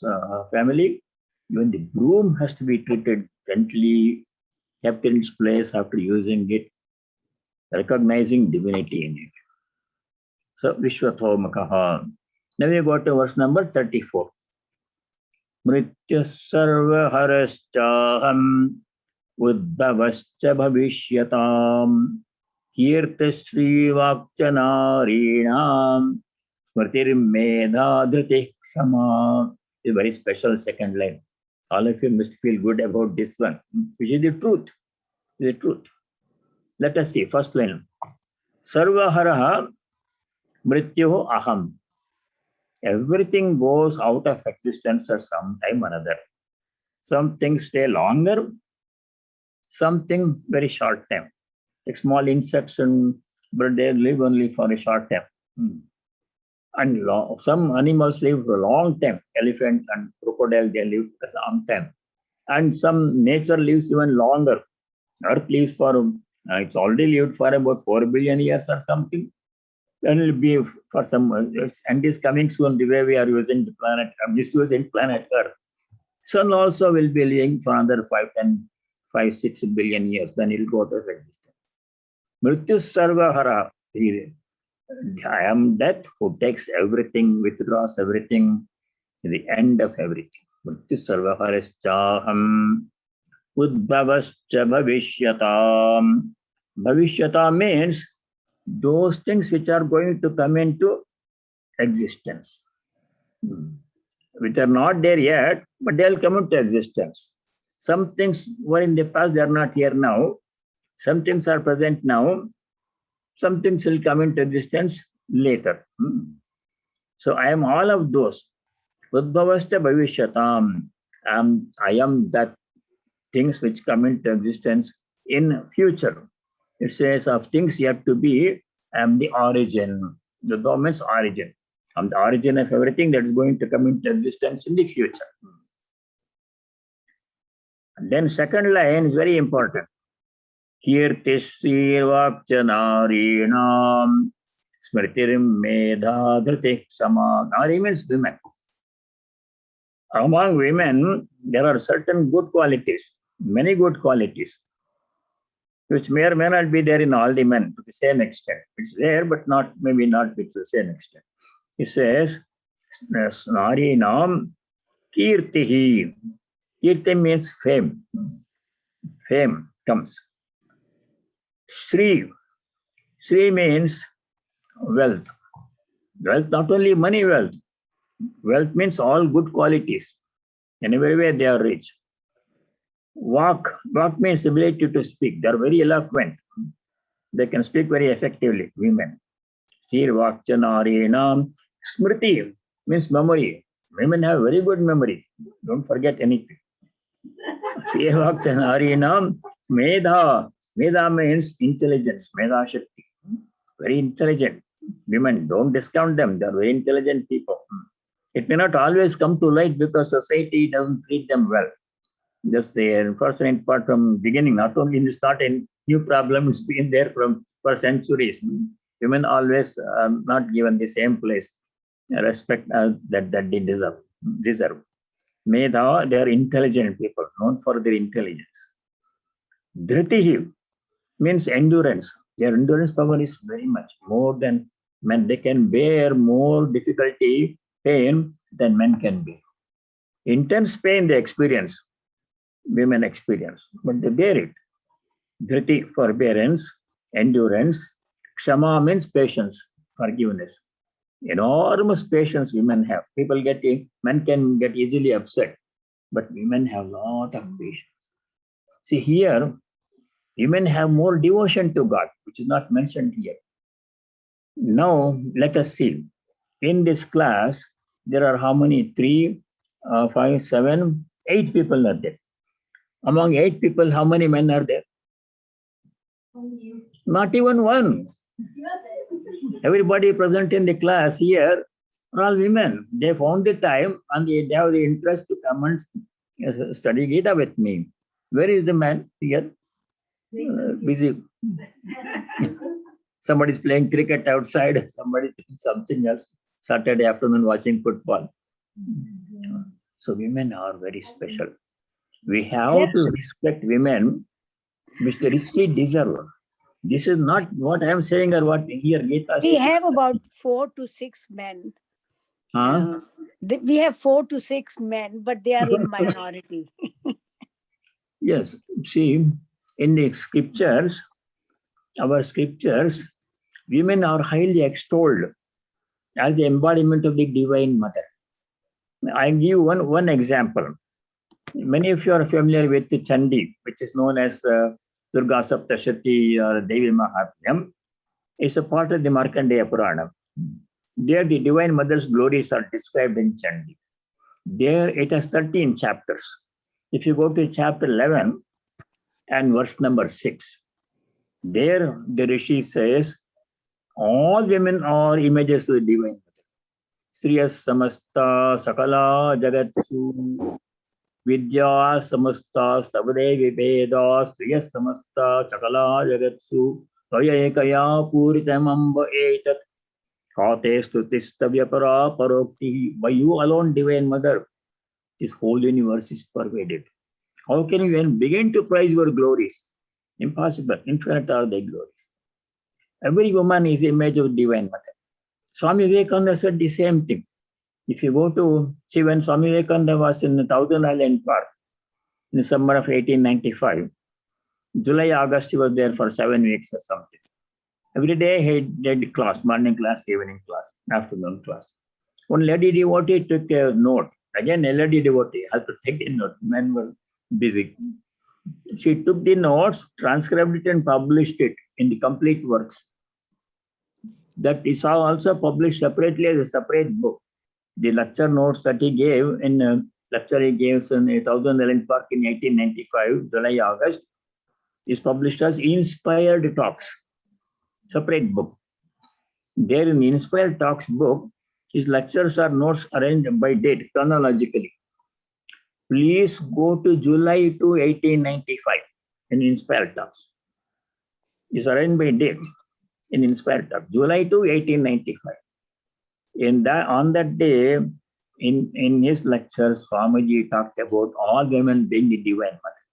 family? Even the broom has to be treated gently, kept in its place after using it, recognizing divinity in it. So, Vishwathomakaha. Now we go to verse number 34. Mrityas sarvaharashchaham uddhavascha bhavishyatam kirtashrivakcha narinam smrtirmedha dhritih sama. A very special second line. All of you must feel good about this one, which is the truth. The truth. Let us see. First line. Sarvaharaha mrityuho aham. Everything goes out of existence at some time or another. Some things stay longer, something very short time. Like small insects, but they live only for a short time. And some animals live for a long time. Elephant and crocodile, they live for a long time. And some nature lives even longer. Earth lives for, it's already lived for about 4 billion years or something. And it will be for some, and is coming soon, the way we are using the planet, misusing planet Earth. Sun also will be living for another 6 billion years, then it will go to existence. Mrityu sarvahara. I am death who takes everything, withdraws everything, the end of everything. Mrityu sarvaharashchaham udbhavascha bhavishyatam. Bhavishyata means those things which are going to come into existence, which are not there yet, but they'll come into existence. Some things were in the past, they are not here now. Some things are present now. Some things will come into existence later. So I am all of those. Udbhavascha bhavishyatam. I am that things which come into existence in future. It says of things yet to be, I am the origin. The means origin. I'm the origin of everything that is going to come into existence in the future. And then second line is very important. Kirtishrirvakcha narinam smritirim medha dhritih sama. Nari means women. Among women, there are certain good qualities, many good qualities, which may or may not be there in all the men to the same extent. It's there, but not maybe not to the same extent. He says, Narinam kirtihi. Kirti means fame. Fame comes. Sri. Sri means wealth. Wealth, not only money wealth. Wealth means all good qualities. In every way they are rich. Vak means ability to speak. They are very eloquent. They can speak very effectively, women. Srirvakcha narinam. Smriti means memory. Women have very good memory. Don't forget anything. Srirvakcha narinam. Medha. Medha means intelligence. Medha Shakti. Very intelligent. Women, don't discount them. They are very intelligent people. It may not always come to light because society doesn't treat them well. Just the unfortunate part from beginning, not only in this, not a new problem, it's been there for centuries. Women always not given the same place, respect that they deserve. Medha, they are intelligent people, known for their intelligence. Dhritihi means endurance. Their endurance power is very much more than men. They can bear more difficulty, pain than men can bear. Intense pain they experience. Women experience, but they bear it. Dhriti, forbearance, endurance. Kshama means patience, forgiveness. Enormous patience women have. Men can get easily upset, but women have a lot of patience. See here, women have more devotion to God, which is not mentioned here. Now, let us see. In this class, there are how many? 3, 5, 7, 8 people are there. Among 8 people, how many men are there? Not even one. Everybody present in the class here are all women. They found the time and they have the interest to come and study Gita with me. Where is the man here? Busy. Somebody's playing cricket outside, somebody's doing something else. Saturday afternoon watching football. So women are very special. We have to respect women, which they richly deserve. This is not what I am saying or what here Gita We says. have about 4 to 6 men. Huh? We have 4 to 6 men, but they are in minority. Yes. See, in the scriptures, our scriptures, women are highly extolled as the embodiment of the Divine Mother. I give one example. Many of you are familiar with the Chandi, which is known as Durga Saptashati or Devi Mahatmyam. It's a part of the Markandeya Purana. There, the Divine Mother's glories are described in Chandi. There, it has 13 chapters. If you go to chapter 11 and verse number 6, there the Rishi says, all women are images of the Divine Mother. Sriyas Samasta Sakala Jagatsu Vidya Samasta Savade Viveda Sriyas Samasta Sakala Jagatsu Toya Ekaya Puritamamba Etat Kate Stutistabhya Para Parokti. By you alone, Divine Mother, this whole universe is pervaded. How can you even begin to praise your glories? Impossible. Infinite are thy glories. Every woman is the image of Divine Mother. Swami Vivekananda said the same thing. If you go to see when Swami Vivekananda was in Thousand Island Park in the summer of 1895, July, August, he was there for 7 weeks or something. Every day he did class, morning class, evening class, afternoon class. One lady devotee took a note. Again, a lady devotee had to take the note. Men were busy. She took the notes, transcribed it, and published it in the complete works. That is also published separately as a separate book. The lecture notes that he gave in lecture he gave in Thousand Island Park in 1895, July, August, is published as Inspired Talks, separate book. There in the Inspired Talks book, his lectures are notes arranged by date chronologically. Please go to July to 1895 in Inspired Talks. It's arranged by date in Inspired Talks, July to 1895. On that day, in his lectures, Swamiji talked about all women being the Divine Mother.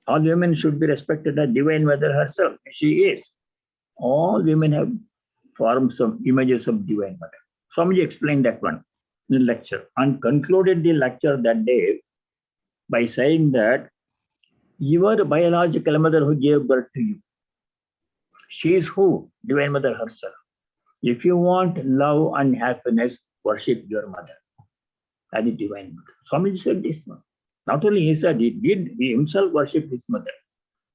All women should be respected as Divine Mother herself. She is. All women have forms of images of Divine Mother. Swamiji explained that one in the lecture and concluded the lecture that day by saying that your biological mother who gave birth to you, she is who? Divine Mother herself. If you want love and happiness, worship your mother as the Divine Mother. Swamiji said this one. Not only he said, he himself worshipped his mother,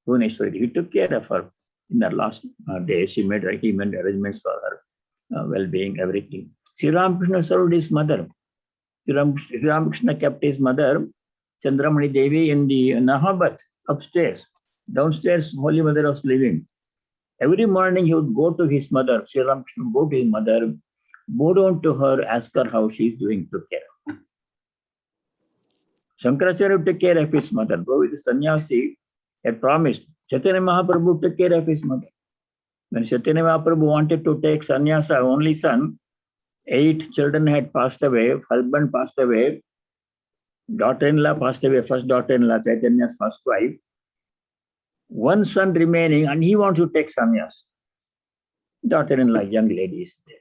Bhuvaneshwari. He took care of her in her last days. He made arrangements for her well-being, everything. Sri Ramakrishna served his mother. Sri Ramakrishna kept his mother, Chandramani Devi, in the Nahabat upstairs. Downstairs, Holy Mother was living. Every morning he would go to his mother, Sri Ramakrishna would go to his mother, bow down to her, ask her how she is doing, took care of. Shankaracharya would take care of his mother. Go with the sannyasi had promised. Chaitanya Mahaprabhu took care of his mother. When Chaitanya Mahaprabhu wanted to take sannyasa, only son, 8 children had passed away, husband passed away, daughter-in-law passed away, first daughter-in-law, Chaitanya's first wife. One son remaining, and he wants to take sannyas. Daughter-in-law, young lady is there.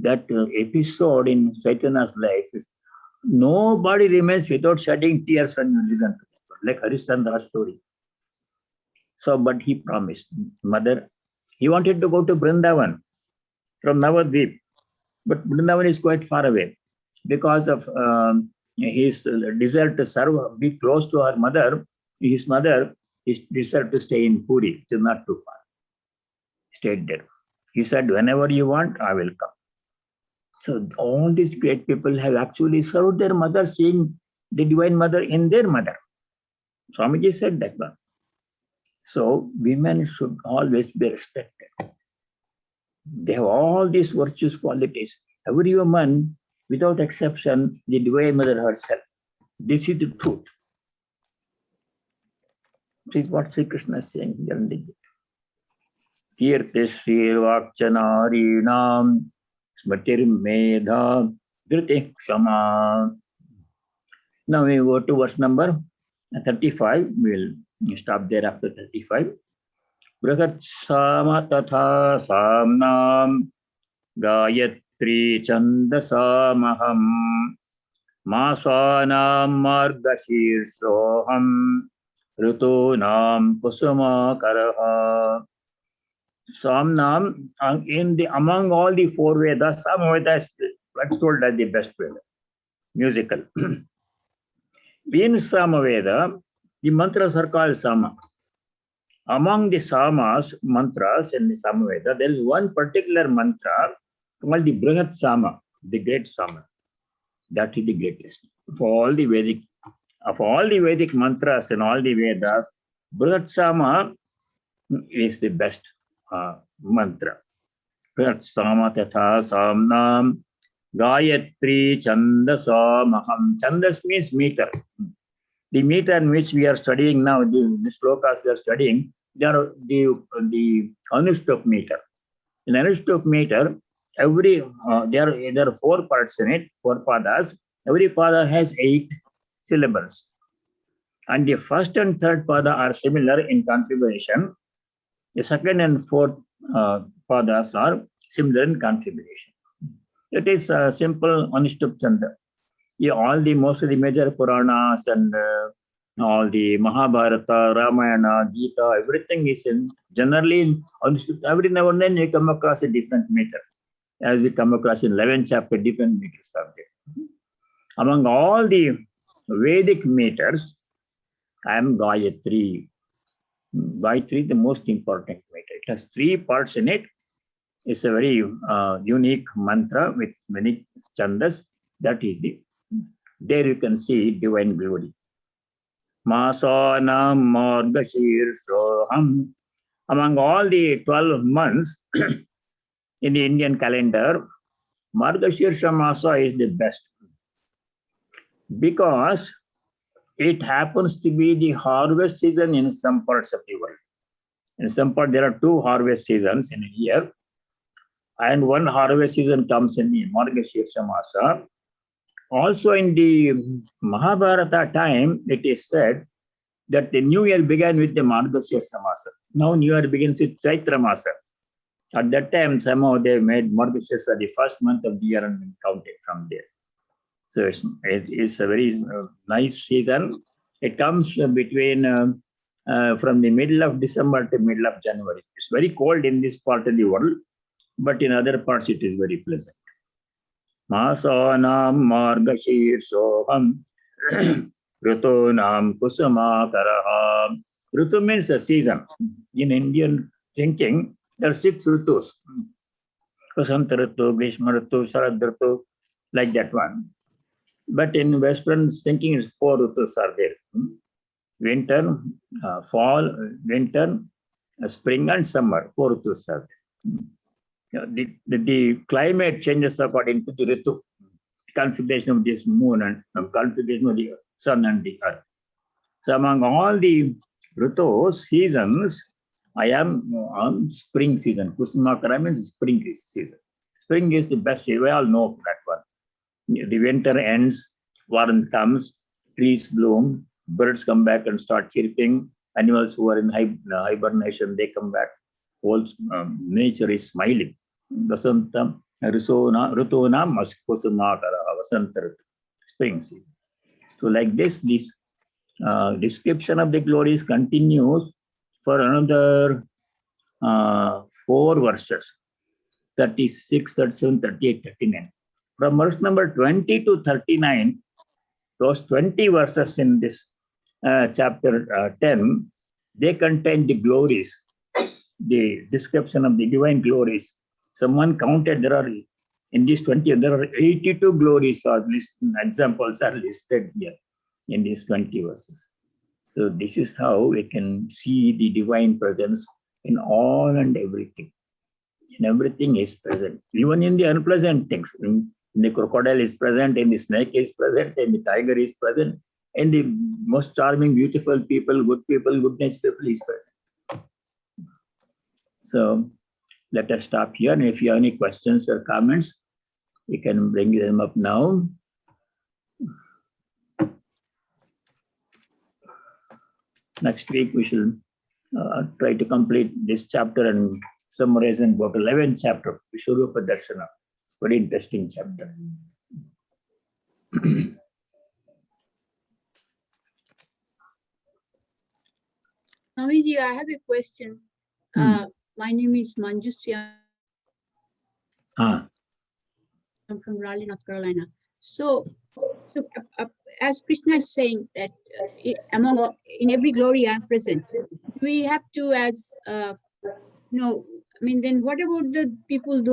That episode in Chaitanya's life, nobody remains without shedding tears when you listen to that, like Harishchandra's story. So, but he promised, mother, he wanted to go to Vrindavan from Navadvip, but Vrindavan is quite far away. Because of his desire to serve, be close to her mother, his mother, his desire to stay in Puri, which is not too far. Stayed there. He said, whenever you want, I will come. So all these great people have actually served their mother, seeing the Divine Mother in their mother. Swamiji said that one. So women should always be respected. They have all these virtuous qualities. Every woman, without exception, the Divine Mother herself. This is the truth. This is what Sri Krishna is saying here in the Gita. Kirtishirvakchanarinam Smatirmedha Dhriti Kshama. Now we go to verse number 35. We'll stop there after 35. Brahat Sama Tatha Samnam Gayatri Chandasamaham Masanam Margashirsoham Rutunam Kusumakaraha. Samnam, among all the four Vedas, Samaveda is told as the best Veda, musical. In Samaveda, the mantras are called Sama. Among the Samas, mantras in the Samaveda, there is one particular mantra called the Brihat Sama, the great Sama. That is the greatest. Of all the Vedic mantras and all the Vedas, Brihat Sama is the best mantra. Brihat Sama Tatha Samnam Gayatri Chandasa Maham. Chandas means meter. The meter in which we are studying now, the slokas we are studying, they are the Anushtop meter. In Anushtop meter, there are 4 parts in it, 4 padas. Every pada has 8 syllables. And the first and third pada are similar in configuration. The second and fourth padas are similar in configuration. It is a simple Anushtop Chanda. Yeah, most of the major Puranas and all the Mahabharata, Ramayana, Gita, everything is generally in Anushtap. Every now and then you come across a different meter. As we come across in 11th chapter, different meters are there. Among all the Vedic meters, I am Gayatri. Gayatri, the most important meter. It has 3 parts in it. It's a very unique mantra with many chandas. That is there you can see divine glory. Masanam Margashirsoham. Among all the 12 months in the Indian calendar, Margashirsha Masa is the best because it happens to be the harvest season in some parts of the world. In some parts, there are 2 harvest seasons in a year, and one harvest season comes in the Margashirsha Masa. Also in the Mahabharata time, it is said that the new year began with the Margashirsha Masa. Now new year begins with Chaitra Masa. At that time, somehow they made Margashirsha the first month of the year and counted from there. So it's a very nice season. It comes between from the middle of December to middle of January. It's very cold in this part of the world, but in other parts it is very pleasant. Masanam Margashirsoham Rutunam Kusumakaraha. Rutu means a season. In Indian thinking, there are 6 Rutus. Vasanta Rutu, Grishma Rutu, Sharad Rutu, like that one. But in Western thinking, 4 Rutus are there. Winter, fall, winter, spring and summer. 4 Rutus are there. The climate changes according to the Ritu, configuration of this moon and configuration of the sun and the earth. So among all the Ritus, seasons, I am on spring season. Kusumakara means spring season. Spring is the best season. We all know that one. The winter ends, warm comes, trees bloom, birds come back and start chirping. Animals who are in hibernation, they come back. Whole nature is smiling. Vasantam Rutuna Kusumakara Vasanta spring season. So like this description of the glories continues for another 4 verses, 36, 37, 38, 39. From verse number 20 to 39, those 20 verses in this chapter 10, they contain the glories, the description of the divine glories. Someone counted, in these 20, there are 82 glories or examples are listed here in these 20 verses. So this is how we can see the divine presence in all and everything. And everything is present, even in the unpleasant things. In the crocodile is present, and the snake is present, and the tiger is present, and the most charming, beautiful people, good nature people is present. So let us stop here. And if you have any questions or comments, you can bring them up now. Next week, we shall try to complete this chapter and summarize and go to 11th chapter, Vishwarupa Darshana. Very interesting chapter. Swamiji, I have a question. My name is Manjusri. Ah, I'm from Raleigh, North Carolina. So as Krishna is saying that in every glory I am present, we have to then what about the people,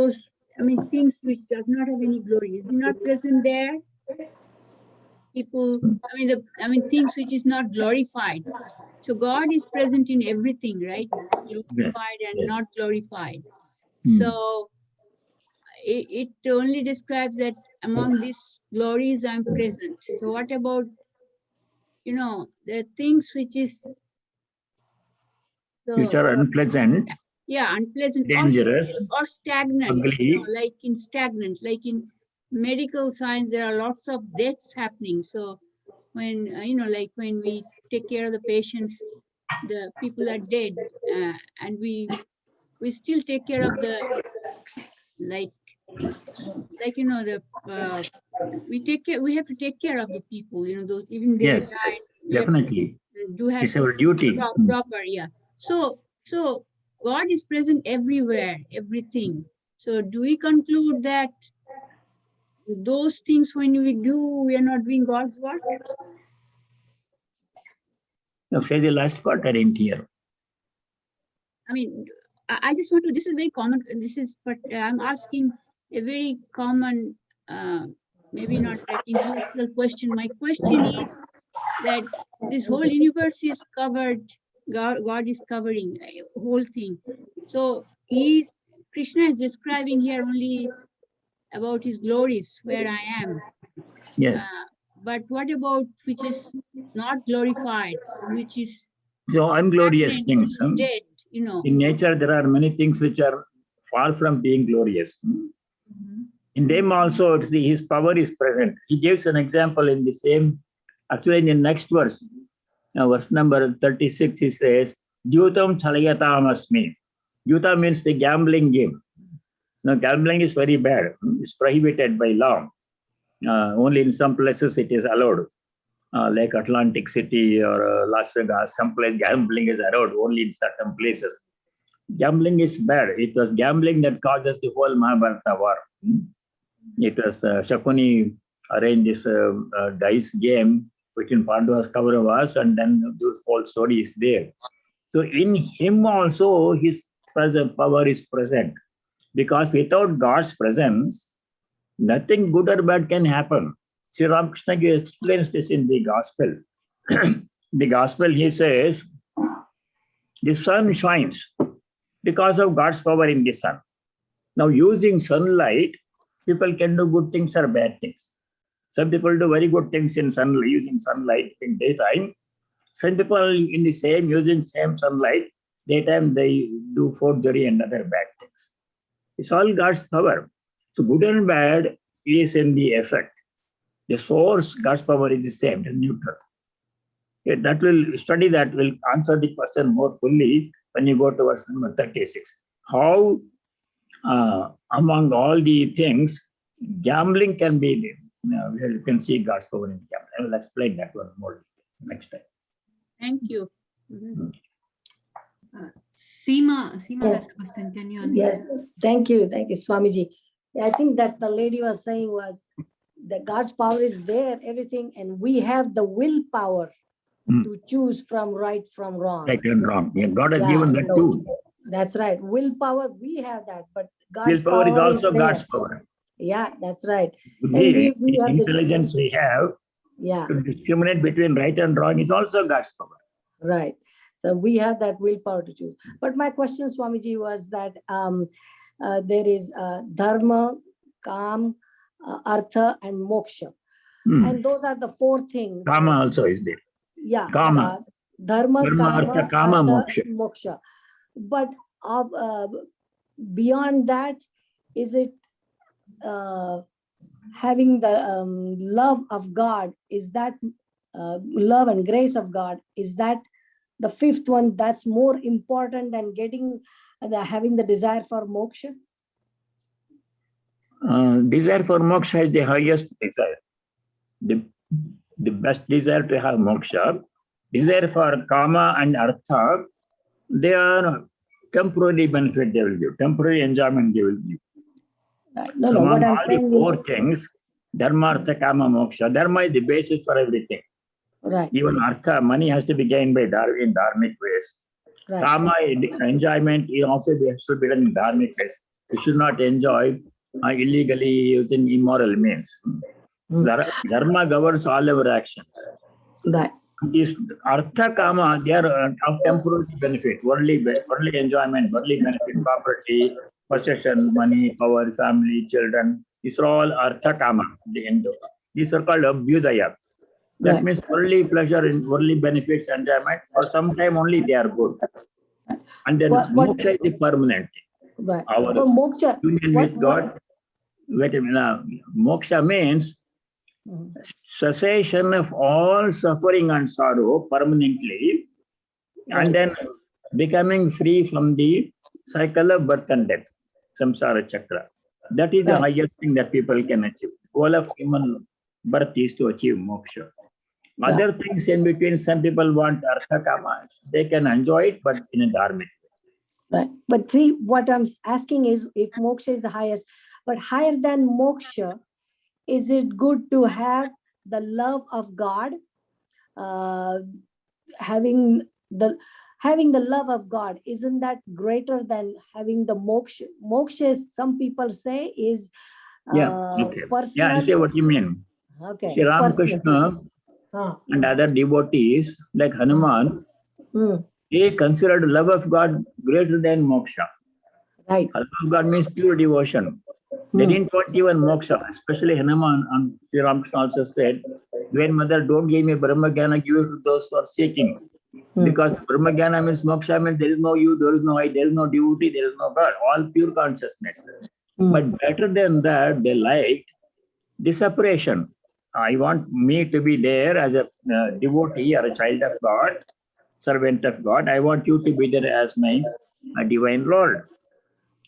things which does not have any glory? Is he not present there? People, things which is not glorified. So God is present in everything, right? Glorified and not glorified. So it only describes that among these glories I'm present. So what about, the things which is which are unpleasant, unpleasant, dangerous, or stagnant, ugly. like in medical science, there are lots of deaths happening. So when, like when we take care of the patients, the people are dead, and we still take care of the, we have to take care of the people, those, even they Yes, died. definitely. Do have It's our duty. proper, yeah. So God is present everywhere, everything. So do we conclude that those things when we do, we are not doing God's work? Now, say the last part, I didn't hear. I just want to, this is very common, but I'm asking a very common, maybe not that intellectual question. My question is that this whole universe is covered, God is covering a whole thing. So Krishna is describing here only about his glories, where I am. Yes. But what about which is not glorified, which is So unglorious things. dead, In nature, there are many things which are far from being glorious. In them also, his power is present. He gives an example in the same, actually in the next verse, verse number 36, he says, Dyutam chalayatam asmi. Dyuta means the gambling game. Now, gambling is very bad. It's prohibited by law. Only in some places it is allowed. Like Atlantic City or Las Vegas, someplace gambling is allowed only in certain places. Gambling is bad. It was gambling that causes the whole Mahabharata war. It was Shakuni arranged this dice game between Pandavas, Kauravas, and then this whole story is there. So in him also his present power is present, because without God's presence, nothing good or bad can happen. Sri Ramakrishna explains this in the Gospel. The Gospel, he says, the sun shines because of God's power in the sun. Now, using sunlight, people can do good things or bad things. Some people do very good things in sunlight, using sunlight in daytime. Some people in the same, using same sunlight, daytime they do forgery and other bad things. It's all God's power. So good and bad is in the effect. The source, God's power is the same, it's neutral. Okay, that will study that will answer the question more fully when you go to verse number 36. How among all the things, gambling can be, where you can see God's power in gambling. I will explain that one more next time. Thank you. Seema has a question. Can you unmute? Yes, thank you, Swamiji. I think that the lady was saying was that God's power is there, everything, and we have the willpower to choose from right from wrong. Right and wrong. Yeah, God has given that too. That's right. Willpower, we have that, but God's Willpower power is also there. God's power. Yeah, that's right. The have intelligence we have to discriminate between right and wrong is also God's power. Right. So we have that willpower to choose. But my question, Swamiji, was that there is dharma, kam, artha, and moksha. And those are the four things. Kama also is there. Yeah. Kama. Dharma, Artha, kama, moksha. moksha. But beyond that, is it having the love of God? Is that love and grace of God? Is that the fifth one that's more important than getting having the desire for moksha? Desire for moksha is the highest desire. The best desire to have moksha. Desire for kama and artha, they are temporary benefit they will give, temporary enjoyment they will give. No, So no, what among I'm all the saying four is, things, dharma, artha, kama, moksha, dharma is the basis for everything. right, Even artha, money has to be gained by in dharmic ways. right, Kama, enjoyment is also should be done in dharmic ways. You should not enjoy illegally using immoral means. Dharma governs all our actions. right, These artha, kama, they are of temporary benefit, worldly enjoyment, worldly benefit, property, possession, money, power, family, children. These are all artha, kama. These are called abhyudaya. That right. means worldly pleasure and worldly benefits, enjoyment. For some time only they are good. And then What- moksha is the permanent thing. Right. Our But moksha, union with God. Wait a minute. Moksha means cessation of all suffering and sorrow permanently, and then becoming free from the cycle of birth and death, samsara chakra. That is the highest thing that people can achieve. Goal of human birth is to achieve moksha. Other things in between, some people want artha kama. They can enjoy it, but in a dharmic. right. But see, what I'm asking is, if moksha is the highest, but higher than moksha, is it good to have the love of God? Having the love of God, isn't that greater than having the moksha? Moksha is, some people say, is personal. Yeah, I see what you mean. Okay. Sri Ramakrishna and other devotees like Hanuman, they considered love of God greater than moksha. Right. Love of God means pure devotion. They didn't want even moksha, especially Hanuman. And Sri Ramakrishna also said, Grandmother, don't give me Brahmagyan, give it to those who are seeking. Because Brahmagyan means moksha means there is no you, there is no I, there is no devotee, there is no God, all pure consciousness. But better than that, they liked the separation. I want me to be there as a devotee or a child of God, servant of God. I want you to be there as my divine Lord.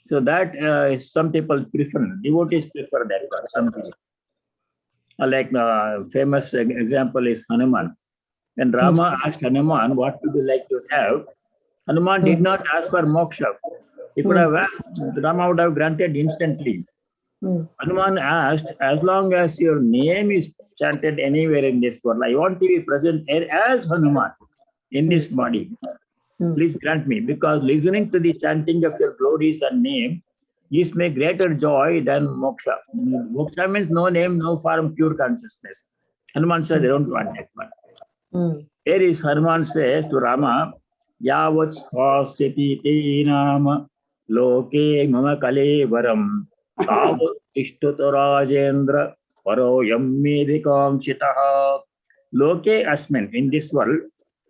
So that some people prefer, devotees prefer that for some people. Like famous example is Hanuman. When Rama asked Hanuman, what would you like to have? Hanuman did not ask for moksha. He could have asked, Rama would have granted instantly. Hanuman asked, as long as your name is chanted anywhere in this world, I want to be present here as Hanuman in this body. Please grant me, because listening to the chanting of your glories and name gives me greater joy than moksha. Moksha means no name, no form, pure consciousness. Hanuman said, I don't want that one. Here is Hanuman says to Rama, Yavat sthasiti te nama loke mama kalevaram tavat ishtata rajendra paro yammedikam chitaha loke asmin, in this world,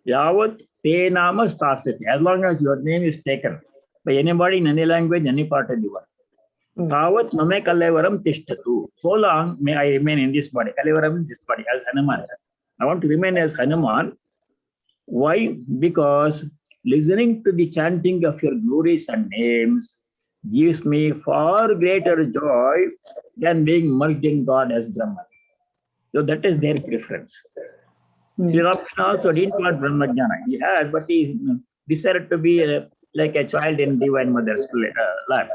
yavat te nama sthasiti, as long as your name is taken by anybody in any language, any part of the world. Tavat mame kalevaram tishtatu, so long may I remain in this body. Kalevaram is this body, as Hanuman. I want to remain as Hanuman. Why? Because listening to the chanting of your glories and names gives me far greater joy than being merged in God as Brahman. So that is their preference. Sri Ramakrishna also didn't want Brahmajnana. He had, but he decided to be like a child in Divine Mother's lap.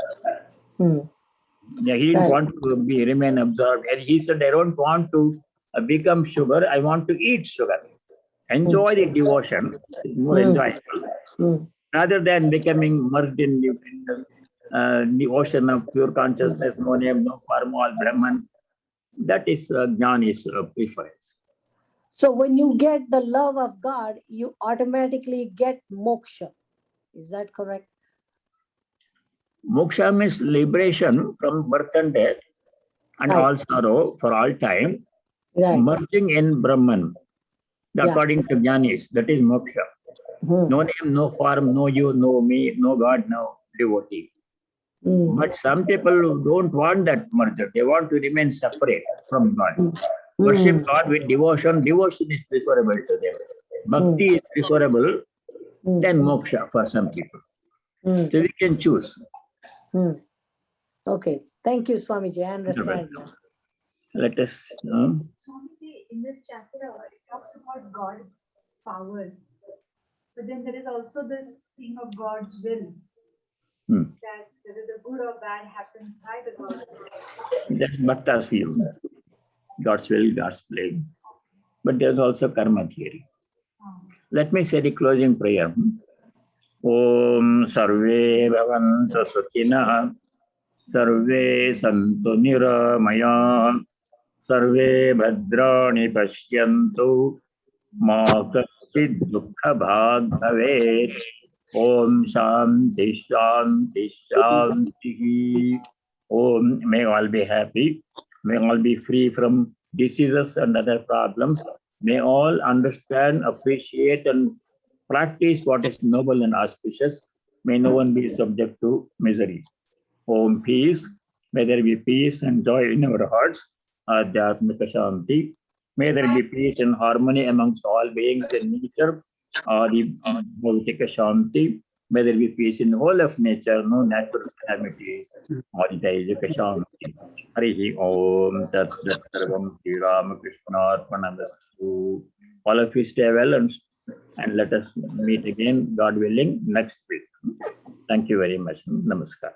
Yeah, he didn't want to remain absorbed. And he said, I don't want to become sugar. I want to eat sugar. Enjoy the devotion, more enjoyable, rather than becoming merged in the ocean of pure consciousness, no name, no form, all Brahman. That is Jnani's preference. So when you get the love of God, you automatically get moksha. Is that correct? Moksha means liberation from birth and death and all sorrow for all time, merging in Brahman. According to Jnanis, that is moksha. Hmm. No name, no form, no you, no me, no God, no devotee. Hmm. But some people don't want that merger. They want to remain separate from God. Worship Hmm. God with devotion. Devotion is preferable to them. Bhakti is preferable Hmm. than moksha for some people. Hmm. So we can choose. Hmm. Okay. Thank you, Swamiji. I understand welcome. now. Let us. Swamiji, in this chapter, it talks about God's power. But then there is also this thing of God's will. That whether the good or bad happens by the God's will. That's Bhakta's view. God's will, God's plan. But there's also karma theory. Let me say the closing prayer. Om sarve bhavantu sukhinah, sarve santu niramaya, sarve bhadrani pashyantu, ma kaschid dukkha bhag bhavet. Om shanti shanti shanti. Om, may all be happy. May all be free from diseases and other problems. May all understand, appreciate, and practice what is noble and auspicious. May no one be subject to misery. Om peace. May there be peace and joy in our hearts. Adhyatmika Shanti. May there be peace and harmony amongst all beings in nature. Adi Bhautika Shanti. May there be peace in the whole of nature, no natural calamities. Adi Daijika Shanti. Harihi Om Tat Sat Sarvam Sri Ramakrishna Arpanamastu. All of you stay well and let us meet again, God willing, next week. Thank you very much. Namaskar.